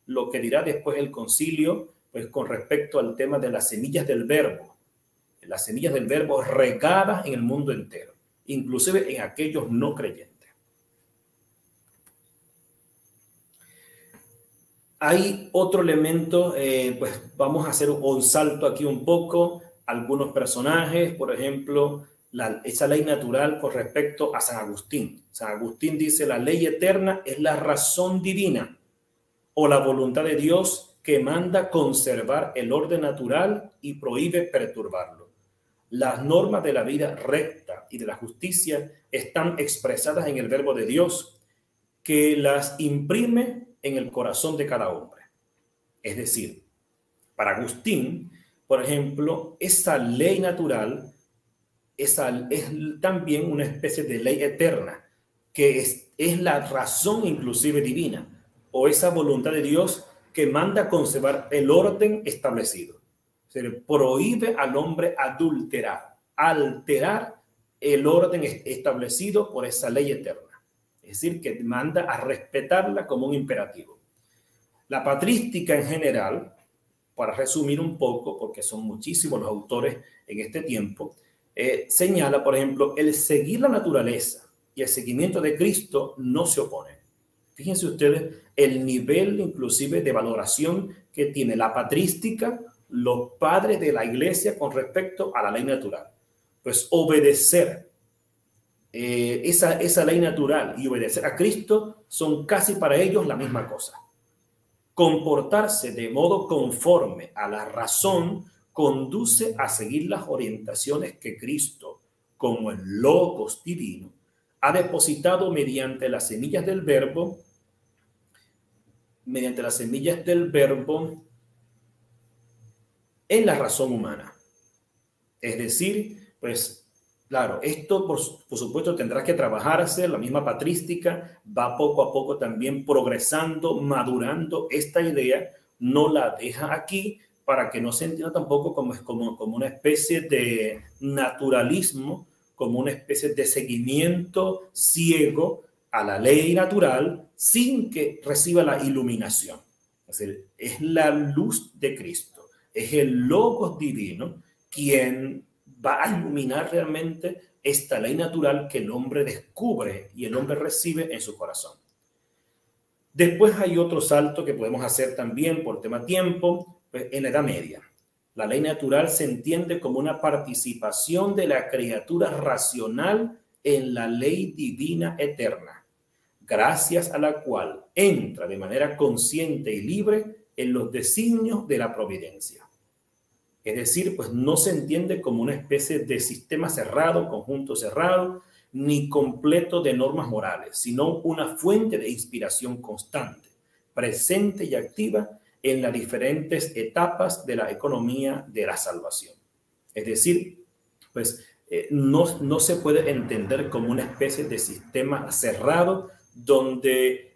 lo que dirá después el concilio, pues con respecto al tema de las semillas del verbo regadas en el mundo entero, inclusive en aquellos no creyentes. Hay otro elemento, pues vamos a hacer un salto aquí un poco, algunos personajes, por ejemplo, esa ley natural con respecto a San Agustín. San Agustín dice, la ley eterna es la razón divina o la voluntad de Dios que manda conservar el orden natural y prohíbe perturbarlo. Las normas de la vida recta y de la justicia están expresadas en el verbo de Dios, que las imprime en el corazón de cada hombre. Es decir, para Agustín, por ejemplo, esa ley natural es también una especie de ley eterna, que es la razón inclusive divina, o esa voluntad de Dios que manda conservar el orden establecido. Se le prohíbe al hombre alterar el orden establecido por esa ley eterna. Es decir, que manda a respetarla como un imperativo. La patrística en general, para resumir un poco, porque son muchísimos los autores en este tiempo, señala, por ejemplo, el seguir la naturaleza y el seguimiento de Cristo no se oponen. Fíjense ustedes el nivel inclusive de valoración que tiene la patrística, los padres de la iglesia con respecto a la ley natural. Pues obedecer esa ley natural y obedecer a Cristo son casi para ellos la misma cosa. Comportarse de modo conforme a la razón conduce a seguir las orientaciones que Cristo, como el Logos divino, ha depositado mediante las semillas del verbo, en la razón humana. Es decir, pues claro, esto por supuesto tendrá que trabajarse, la misma patrística va poco a poco también progresando, madurando esta idea, no la deja aquí para que no se entienda tampoco como una especie de naturalismo, como una especie de seguimiento ciego a la ley natural sin que reciba la iluminación. Es decir, es la luz de Cristo, es el Logos divino quien va a iluminar realmente esta ley natural que el hombre descubre y el hombre recibe en su corazón. Después hay otro salto que podemos hacer también por tema tiempo, pues en la Edad Media. La ley natural se entiende como una participación de la criatura racional en la ley divina eterna, gracias a la cual entra de manera consciente y libre en los designios de la providencia. Es decir, pues no se entiende como una especie de sistema cerrado, conjunto cerrado, ni completo de normas morales, sino una fuente de inspiración constante, presente y activa en las diferentes etapas de la economía de la salvación. Es decir, pues no se puede entender como una especie de sistema cerrado donde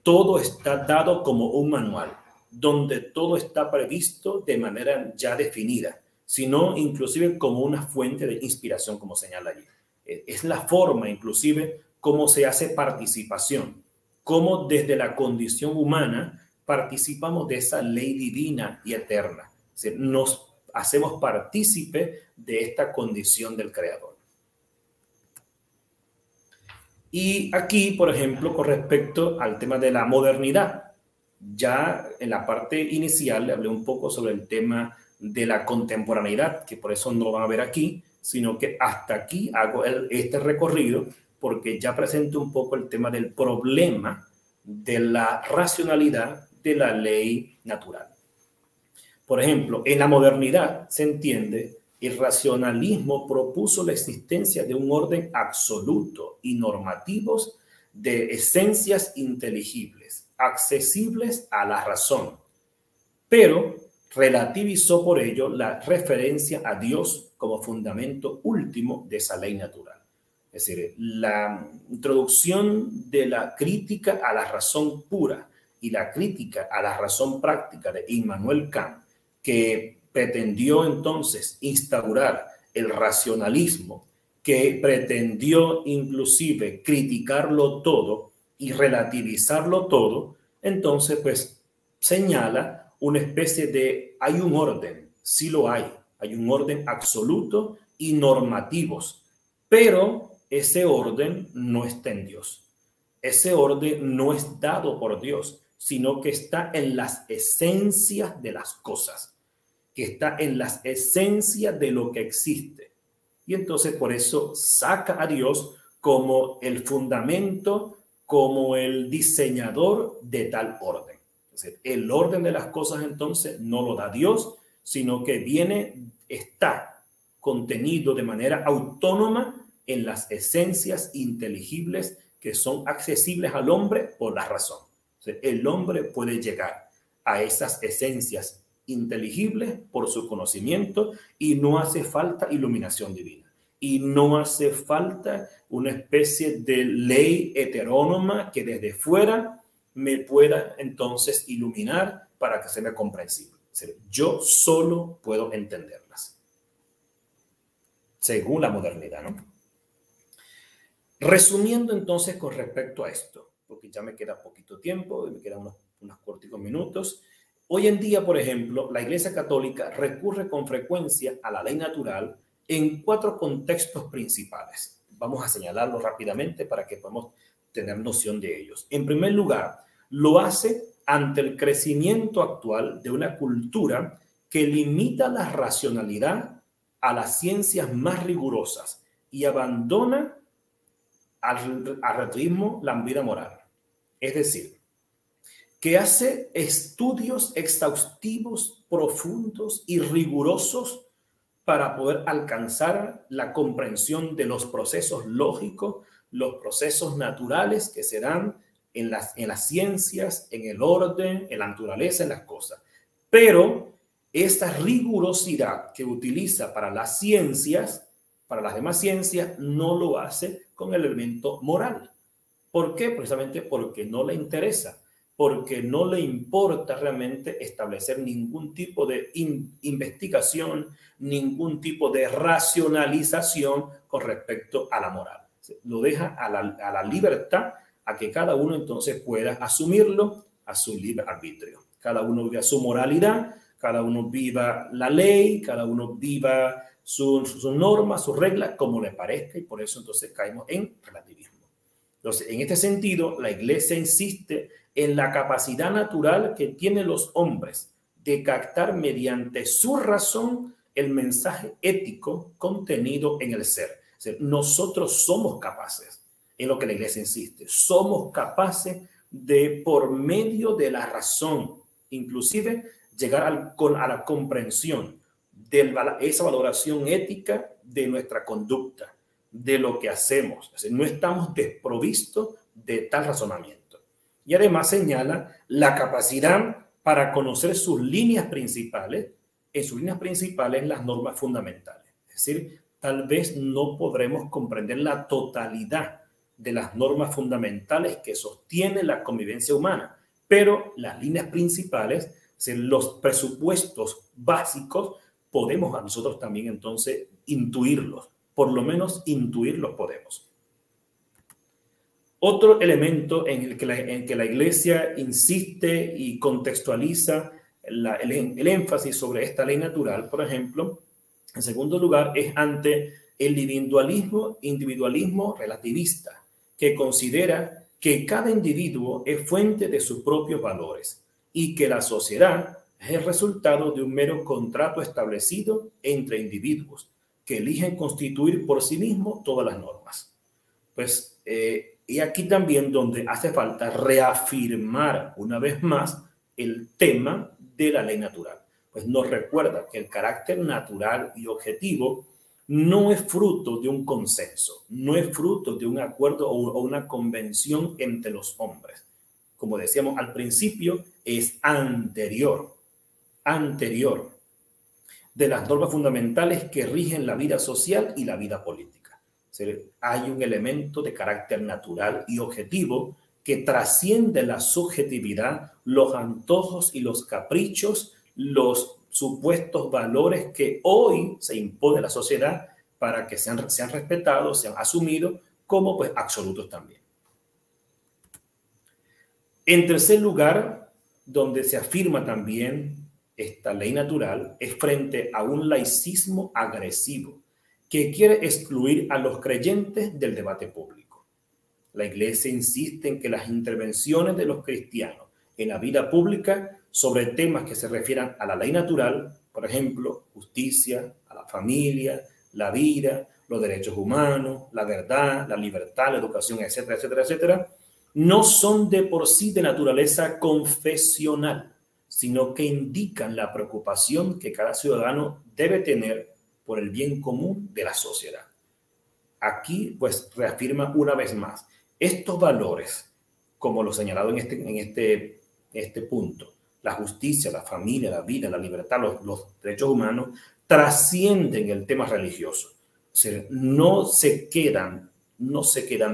todo está dado como un manual, donde todo está previsto de manera ya definida, sino inclusive como una fuente de inspiración, como señala allí. Es la forma, inclusive, cómo se hace participación, cómo desde la condición humana participamos de esa ley divina y eterna. Es decir, nos hacemos partícipe de esta condición del Creador. Y aquí, por ejemplo, con respecto al tema de la modernidad, ya en la parte inicial le hablé un poco sobre el tema de la contemporaneidad, que por eso no lo van a ver aquí, sino que hasta aquí hago este recorrido porque ya presento un poco el tema del problema de la racionalidad de la ley natural. Por ejemplo, en la modernidad se entiende el racionalismo propuso la existencia de un orden absoluto y normativos de esencias inteligibles, accesibles a la razón, pero relativizó por ello la referencia a Dios como fundamento último de esa ley natural. Es decir, la introducción de la crítica a la razón pura y la crítica a la razón práctica de Immanuel Kant, que pretendió entonces instaurar el racionalismo, que pretendió inclusive criticarlo todo y relativizarlo todo, entonces pues señala una especie de, hay un orden, sí lo hay un orden absoluto y normativos, pero ese orden no está en Dios. Ese orden no es dado por Dios, sino que está en las esencias de las cosas, que está en las esencias de lo que existe. Y entonces por eso saca a Dios como el fundamento, como el diseñador de tal orden. Entonces, el orden de las cosas entonces no lo da Dios, sino que está contenido de manera autónoma en las esencias inteligibles que son accesibles al hombre por la razón. O sea, el hombre puede llegar a esas esencias inteligibles por su conocimiento y no hace falta iluminación divina. Y no hace falta una especie de ley heterónoma que desde fuera me pueda entonces iluminar para que sea comprensible. Es decir, yo solo puedo entenderlas, según la modernidad, ¿no? Resumiendo entonces con respecto a esto, porque ya me queda poquito tiempo, me quedan unos corticos minutos. Hoy en día, por ejemplo, la Iglesia Católica recurre con frecuencia a la ley natural en 4 contextos principales. Vamos a señalarlos rápidamente para que podamos tener noción de ellos. En primer lugar, lo hace ante el crecimiento actual de una cultura que limita la racionalidad a las ciencias más rigurosas y abandona al relativismo la vida moral. Es decir, que hace estudios exhaustivos, profundos y rigurosos para poder alcanzar la comprensión de los procesos lógicos, los procesos naturales que se dan en las ciencias, en el orden, en la naturaleza, en las cosas. Pero esta rigurosidad que utiliza para las ciencias, para las demás ciencias, no lo hace con el elemento moral. ¿Por qué? Precisamente porque no le interesa, porque no le importa realmente establecer ningún tipo de investigación, ningún tipo de racionalización con respecto a la moral. Lo deja a la libertad, a que cada uno entonces pueda asumirlo a su libre arbitrio. Cada uno viva su moralidad, cada uno viva la ley, cada uno viva sus normas, sus reglas, como le parezca, y por eso entonces caemos en relativismo. Entonces, en este sentido, la Iglesia insiste en la capacidad natural que tienen los hombres de captar mediante su razón el mensaje ético contenido en el ser. O sea, nosotros somos capaces, en lo que la Iglesia insiste, somos capaces de, por medio de la razón, inclusive llegar a la comprensión de esa valoración ética de nuestra conducta, de lo que hacemos. O sea, no estamos desprovistos de tal razonamiento. Y además señala la capacidad para conocer sus líneas principales, en sus líneas principales las normas fundamentales. Es decir, tal vez no podremos comprender la totalidad de las normas fundamentales que sostienen la convivencia humana, pero las líneas principales, los presupuestos básicos, podemos a nosotros también entonces intuirlos, por lo menos intuirlos podemos. Otro elemento en el que la Iglesia insiste y contextualiza el énfasis sobre esta ley natural, por ejemplo, en segundo lugar, es ante el individualismo relativista, que considera que cada individuo es fuente de sus propios valores y que la sociedad es el resultado de un mero contrato establecido entre individuos que eligen constituir por sí mismos todas las normas. Pues, y aquí también donde hace falta reafirmar una vez más el tema de la ley natural. Pues nos recuerda que el carácter natural y objetivo no es fruto de un consenso, no es fruto de un acuerdo o una convención entre los hombres. Como decíamos al principio, es anterior de las normas fundamentales que rigen la vida social y la vida política. O sea, hay un elemento de carácter natural y objetivo que trasciende la subjetividad, los antojos y los caprichos, los supuestos valores que hoy se impone a la sociedad para que sean respetados, sean asumidos como pues absolutos también. En tercer lugar, donde se afirma también esta ley natural, es frente a un laicismo agresivo que quiere excluir a los creyentes del debate público. La Iglesia insiste en que las intervenciones de los cristianos en la vida pública sobre temas que se refieran a la ley natural, por ejemplo, justicia, a la familia, la vida, los derechos humanos, la verdad, la libertad, la educación, etcétera, etcétera, etcétera, no son de por sí de naturaleza confesional, sino que indican la preocupación que cada ciudadano debe tener por el bien común de la sociedad. Aquí, pues, reafirma una vez más estos valores, como lo señalado en este punto, la justicia, la familia, la vida, la libertad, los derechos humanos, trascienden el tema religioso. O sea, no se quedan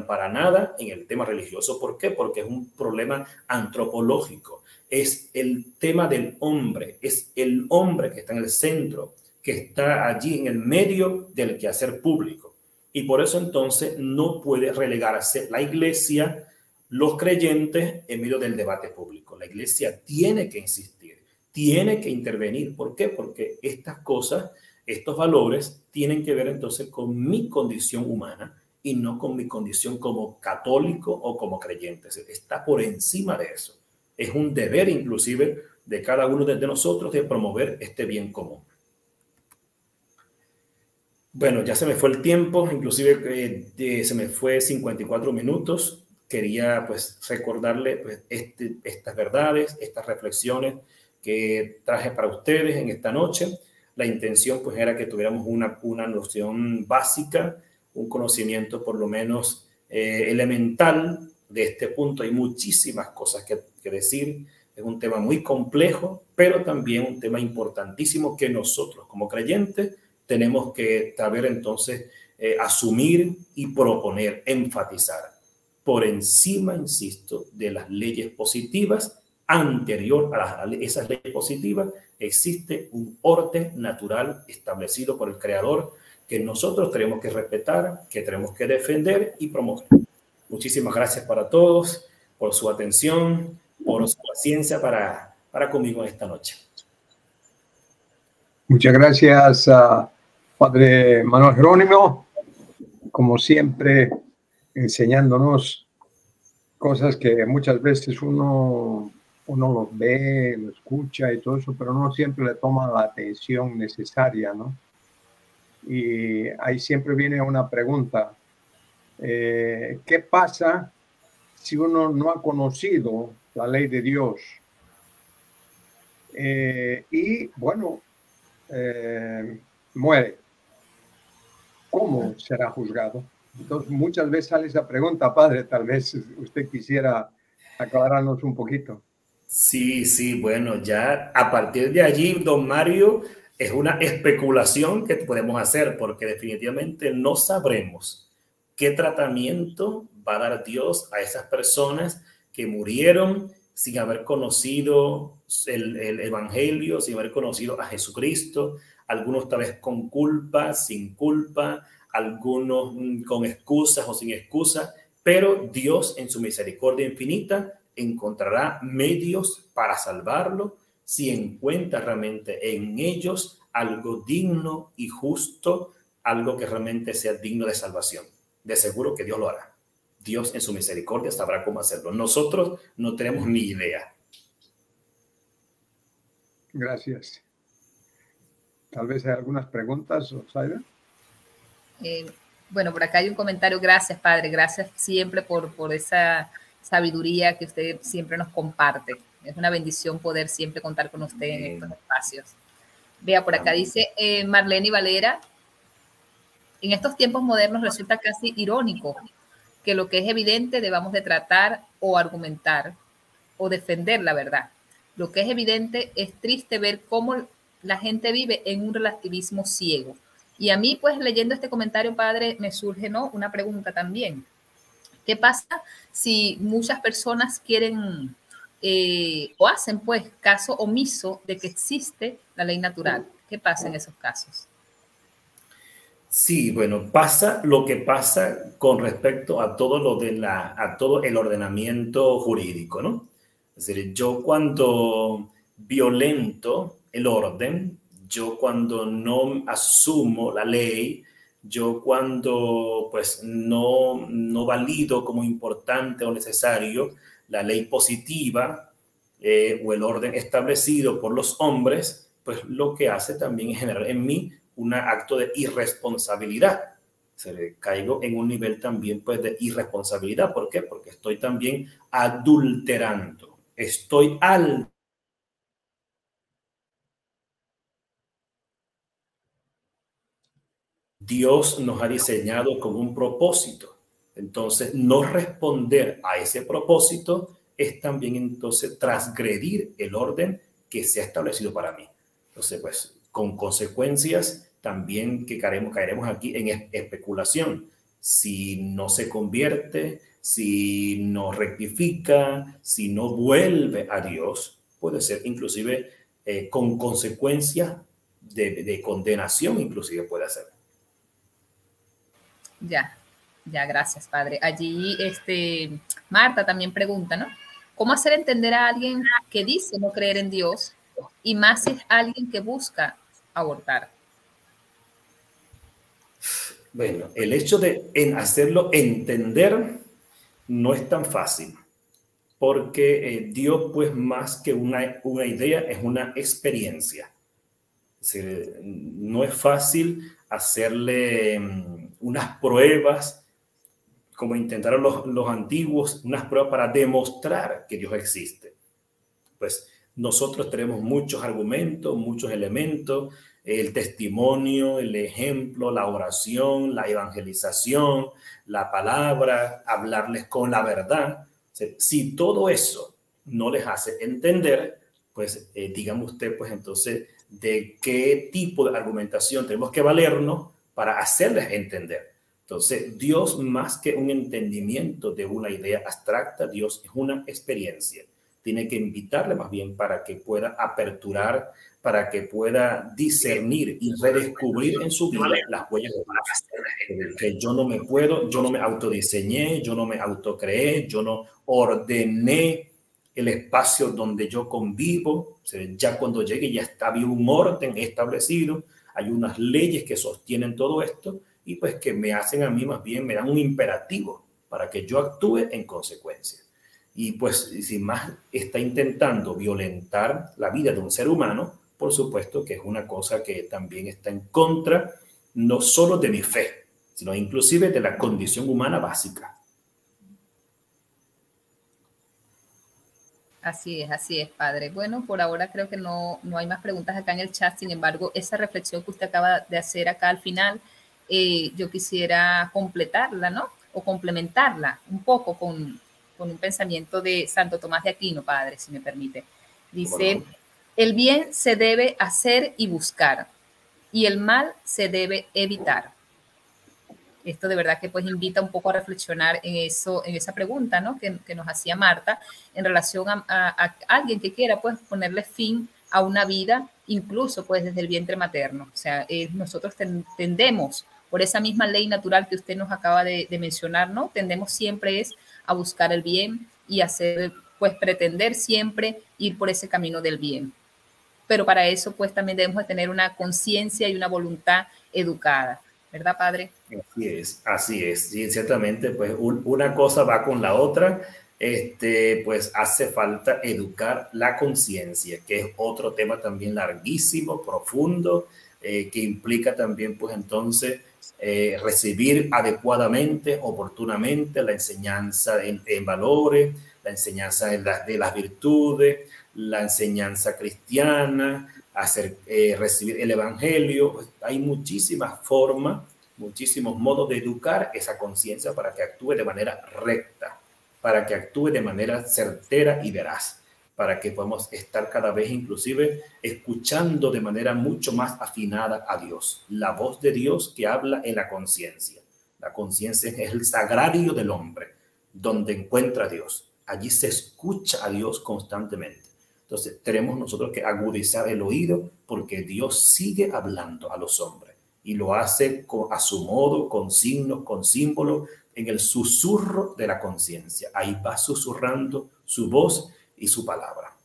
para nada en el tema religioso. ¿Por qué? Porque es un problema antropológico. Es el tema del hombre. Es el hombre que está en el centro, que está allí en el medio del quehacer público. Y por eso entonces no puede relegarse la Iglesia, los creyentes, en medio del debate público. La Iglesia tiene que insistir, tiene que intervenir. ¿Por qué? Porque estas cosas, estos valores, tienen que ver entonces con mi condición humana y no con mi condición como católico o como creyente. Está por encima de eso. Es un deber inclusive de cada uno de nosotros de promover este bien común. Bueno, ya se me fue el tiempo, inclusive se me fue 54 minutos. Quería pues recordarle pues, estas verdades, estas reflexiones que traje para ustedes en esta noche. La intención pues era que tuviéramos una noción básica, un conocimiento por lo menos elemental de este punto. Hay muchísimas cosas que decir. Es un tema muy complejo, pero también un tema importantísimo que nosotros como creyentes tenemos que saber entonces asumir y proponer, enfatizar. Por encima, insisto, de las leyes positivas, anterior a esas leyes positivas, existe un orden natural establecido por el Creador que nosotros tenemos que respetar, que tenemos que defender y promover. Muchísimas gracias para todos, por su atención, por su paciencia para conmigo en esta noche. Muchas gracias, Padre Manuel Jerónimo, como siempre, enseñándonos cosas que muchas veces uno los ve, lo escucha y todo eso, pero no siempre le toma la atención necesaria, ¿no? Y ahí siempre viene una pregunta. ¿Qué pasa si uno no ha conocido la ley de Dios? Y bueno, muere. ¿Cómo será juzgado? Entonces, muchas veces sale esa pregunta, padre. Tal vez usted quisiera aclararnos un poquito. Sí, sí, bueno, ya a partir de allí, don Mario, es una especulación que podemos hacer porque definitivamente no sabremos qué tratamiento va a dar Dios a esas personas que murieron sin haber conocido el Evangelio, sin haber conocido a Jesucristo, algunos tal vez con culpa, sin culpa, algunos con excusas o sin excusas, pero Dios en su misericordia infinita encontrará medios para salvarlo si encuentra realmente en ellos algo digno y justo, algo que realmente sea digno de salvación. De seguro que Dios lo hará. Dios en su misericordia sabrá cómo hacerlo. Nosotros no tenemos ni idea. Gracias. Tal vez hay algunas preguntas, Osaida. Bueno, por acá hay un comentario. Gracias, padre. Gracias siempre por esa sabiduría que usted siempre nos comparte. Es una bendición poder siempre contar con usted en estos espacios. Vea, por acá dice Marlene Valera, en estos tiempos modernos resulta casi irónico que lo que es evidente debamos de tratar o argumentar o defender la verdad. Lo que es evidente es triste ver cómo la gente vive en un relativismo ciego. Y a mí, pues, leyendo este comentario, padre, me surge, ¿no?, una pregunta también. ¿Qué pasa si muchas personas quieren o hacen, pues, caso omiso de que existe la ley natural? ¿Qué pasa en esos casos? Sí, bueno, pasa lo que pasa con respecto a todo lo de a todo el ordenamiento jurídico, ¿no? Es decir, yo cuando violento el orden, yo cuando no asumo la ley, yo cuando pues no valido como importante o necesario la ley positiva o el orden establecido por los hombres, pues lo que hace también es generar en mí un acto de irresponsabilidad. Caigo en un nivel también pues de irresponsabilidad. ¿Por qué? Porque estoy también adulterando. Estoy al Dios nos ha diseñado con un propósito. Entonces, no responder a ese propósito es también entonces transgredir el orden que se ha establecido para mí. Entonces, pues, con consecuencias también que caeremos aquí en especulación. Si no se convierte, si no rectifica, si no vuelve a Dios, puede ser inclusive con consecuencias de condenación, inclusive puede ser. Ya, ya, gracias, padre. Allí, Marta también pregunta, ¿no? ¿Cómo hacer entender a alguien que dice no creer en Dios y más si es alguien que busca abortar? Bueno, el hecho de hacerlo entender no es tan fácil, porque Dios, pues más que una idea, es una experiencia. Es decir, no es fácil hacerle unas pruebas, como intentaron los antiguos, unas pruebas para demostrar que Dios existe. Pues nosotros tenemos muchos argumentos, muchos elementos, el testimonio, el ejemplo, la oración, la evangelización, la palabra, hablarles con la verdad. Si todo eso no les hace entender, pues dígame usted, pues entonces, ¿de qué tipo de argumentación tenemos que valernos para hacerles entender? Entonces, Dios, más que un entendimiento de una idea abstracta, Dios es una experiencia. Tiene que invitarle más bien para que pueda aperturar, para que pueda discernir y redescubrir en su vida las huellas de Dios. Que yo no me autodiseñé, yo no me autocreé, yo no ordené el espacio donde yo convivo. Ya cuando llegue ya había un orden establecido, hay unas leyes que sostienen todo esto y pues que me hacen a mí más bien, me dan un imperativo para que yo actúe en consecuencia. Y pues, si más está intentando violentar la vida de un ser humano, por supuesto que es una cosa que también está en contra, no solo de mi fe, sino inclusive de la condición humana básica. Así es, padre. Bueno, por ahora creo que no hay más preguntas acá en el chat. Sin embargo, esa reflexión que usted acaba de hacer acá al final, yo quisiera completarla, ¿no? O complementarla un poco con un pensamiento de Santo Tomás de Aquino, padre, si me permite. Dice, el bien se debe hacer y buscar, y el mal se debe evitar. Esto de verdad que pues invita un poco a reflexionar en eso, en esa pregunta, ¿no? que nos hacía Marta en relación a alguien que quiera pues ponerle fin a una vida, incluso pues desde el vientre materno. O sea, nosotros tendemos por esa misma ley natural que usted nos acaba de mencionar, ¿no? Tendemos siempre es a buscar el bien y hacer, pues pretender siempre ir por ese camino del bien. Pero para eso pues también debemos de tener una conciencia y una voluntad educada. ¿Verdad, padre? Así es. Sí, ciertamente, pues una cosa va con la otra. Pues hace falta educar la conciencia, que es otro tema también larguísimo, profundo, que implica también, pues entonces, recibir adecuadamente, oportunamente la enseñanza en valores, la enseñanza de las virtudes, la enseñanza cristiana, recibir el evangelio. Pues, hay muchísimas formas, muchísimos modos de educar esa conciencia para que actúe de manera recta, para que actúe de manera certera y veraz, para que podamos estar cada vez inclusive escuchando de manera mucho más afinada a Dios, la voz de Dios que habla en la conciencia. La conciencia es el sagrario del hombre, donde encuentra a Dios. Allí se escucha a Dios constantemente. Entonces, tenemos nosotros que agudizar el oído porque Dios sigue hablando a los hombres y lo hace a su modo, con signos, con símbolos, en el susurro de la conciencia. Ahí va susurrando su voz y su palabra.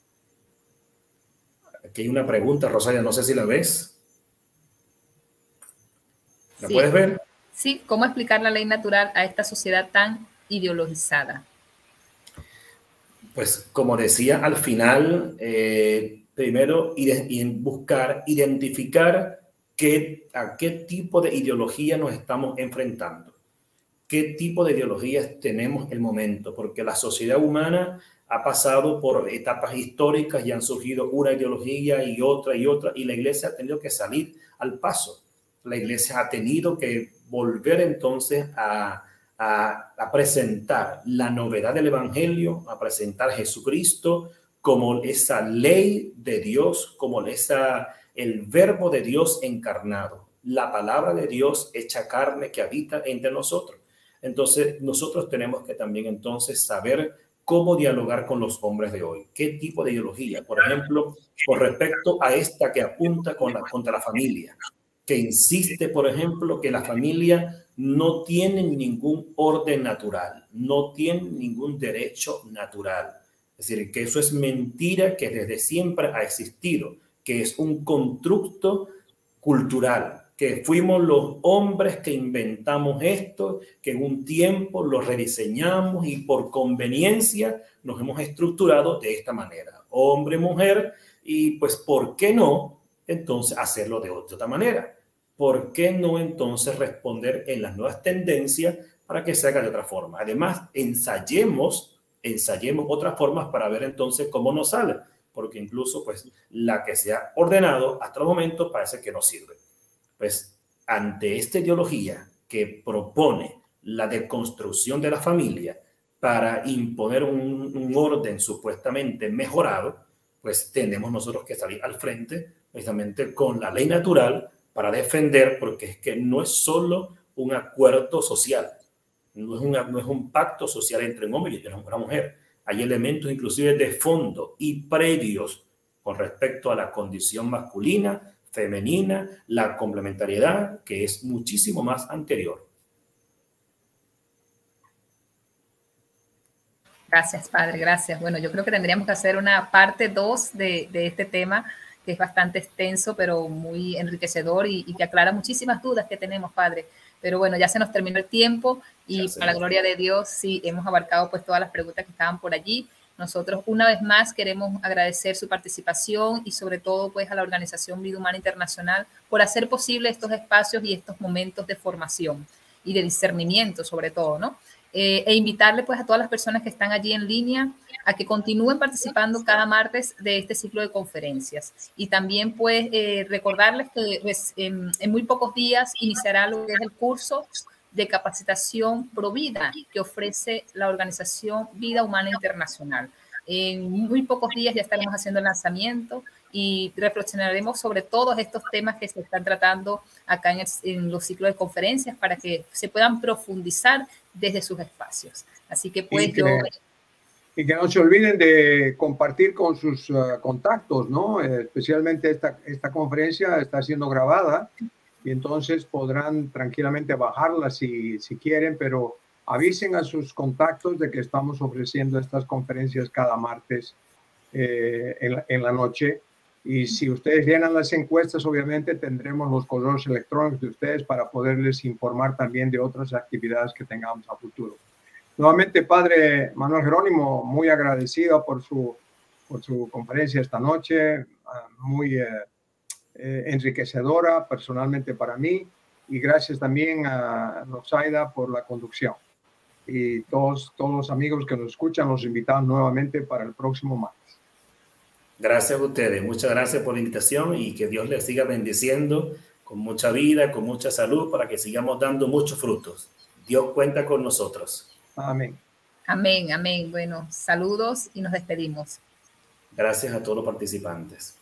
Aquí hay una pregunta, Rosalia, no sé si la ves. ¿La puedes ver? Sí, ¿cómo explicar la ley natural a esta sociedad tan ideologizada? Pues como decía al final, primero buscar, identificar a qué tipo de ideología nos estamos enfrentando, qué tipo de ideologías tenemos en el momento, porque la sociedad humana ha pasado por etapas históricas y han surgido una ideología y otra, y la iglesia ha tenido que salir al paso. La iglesia ha tenido que volver entonces a presentar la novedad del evangelio, a presentar a Jesucristo como esa ley de Dios, como el verbo de Dios encarnado, la palabra de Dios hecha carne que habita entre nosotros. Entonces, nosotros tenemos que también entonces saber cómo dialogar con los hombres de hoy. ¿Qué tipo de ideología? Por ejemplo, con respecto a esta que apunta contra la familia, que insiste, por ejemplo, que la familia no tiene ningún orden natural, no tiene ningún derecho natural. Es decir, que eso es mentira que desde siempre ha existido, que es un constructo cultural, que fuimos los hombres que inventamos esto, que en un tiempo lo rediseñamos y por conveniencia nos hemos estructurado de esta manera, hombre, mujer, y pues, ¿por qué no entonces hacerlo de otra manera? ¿Por qué no entonces responder en las nuevas tendencias para que se haga de otra forma? Además, ensayemos otras formas para ver entonces cómo nos sale, porque incluso pues la que se ha ordenado hasta el momento parece que no sirve. Pues ante esta ideología que propone la deconstrucción de la familia para imponer un orden supuestamente mejorado, pues tenemos nosotros que salir al frente precisamente con la ley natural para defender, porque es que no es solo un acuerdo social, no es un pacto social entre un hombre y una mujer. Hay elementos inclusive de fondo y previos con respecto a la condición masculina, femenina, la complementariedad, que es muchísimo más anterior. Gracias, padre, gracias. Bueno, yo creo que tendríamos que hacer una parte 2 de este tema que es bastante extenso, pero muy enriquecedor y que aclara muchísimas dudas que tenemos, Padre. Pero bueno, ya se nos terminó el tiempo y para la gloria de Dios, sí, hemos abarcado pues todas las preguntas que estaban por allí. Nosotros una vez más queremos agradecer su participación y sobre todo pues a la Organización Vida Humana Internacional por hacer posible estos espacios y estos momentos de formación y de discernimiento sobre todo, ¿no? E invitarle pues a todas las personas que están allí en línea a que continúen participando cada martes de este ciclo de conferencias. Y también pues recordarles que pues, en muy pocos días iniciará lo que es el curso de capacitación Provida que ofrece la Organización Vida Humana Internacional. En muy pocos días ya estaremos haciendo el lanzamiento y reflexionaremos sobre todos estos temas que se están tratando acá en los ciclos de conferencias para que se puedan profundizar desde sus espacios. Así que pues y que no se olviden de compartir con sus contactos, ¿no? Especialmente esta conferencia está siendo grabada y entonces podrán tranquilamente bajarla si quieren, pero avisen a sus contactos de que estamos ofreciendo estas conferencias cada martes en la noche. Y si ustedes llenan las encuestas, obviamente tendremos los correos electrónicos de ustedes para poderles informar también de otras actividades que tengamos a futuro. Nuevamente, Padre Manuel Jerónimo, muy agradecido por su conferencia esta noche, muy enriquecedora personalmente para mí, y gracias también a Rosaida por la conducción. Y todos los amigos que nos escuchan los invitamos nuevamente para el próximo martes. Gracias a ustedes, muchas gracias por la invitación y que Dios les siga bendiciendo con mucha vida, con mucha salud, para que sigamos dando muchos frutos. Dios cuenta con nosotros. Amén. Amén, amén. Bueno, saludos y nos despedimos. Gracias a todos los participantes.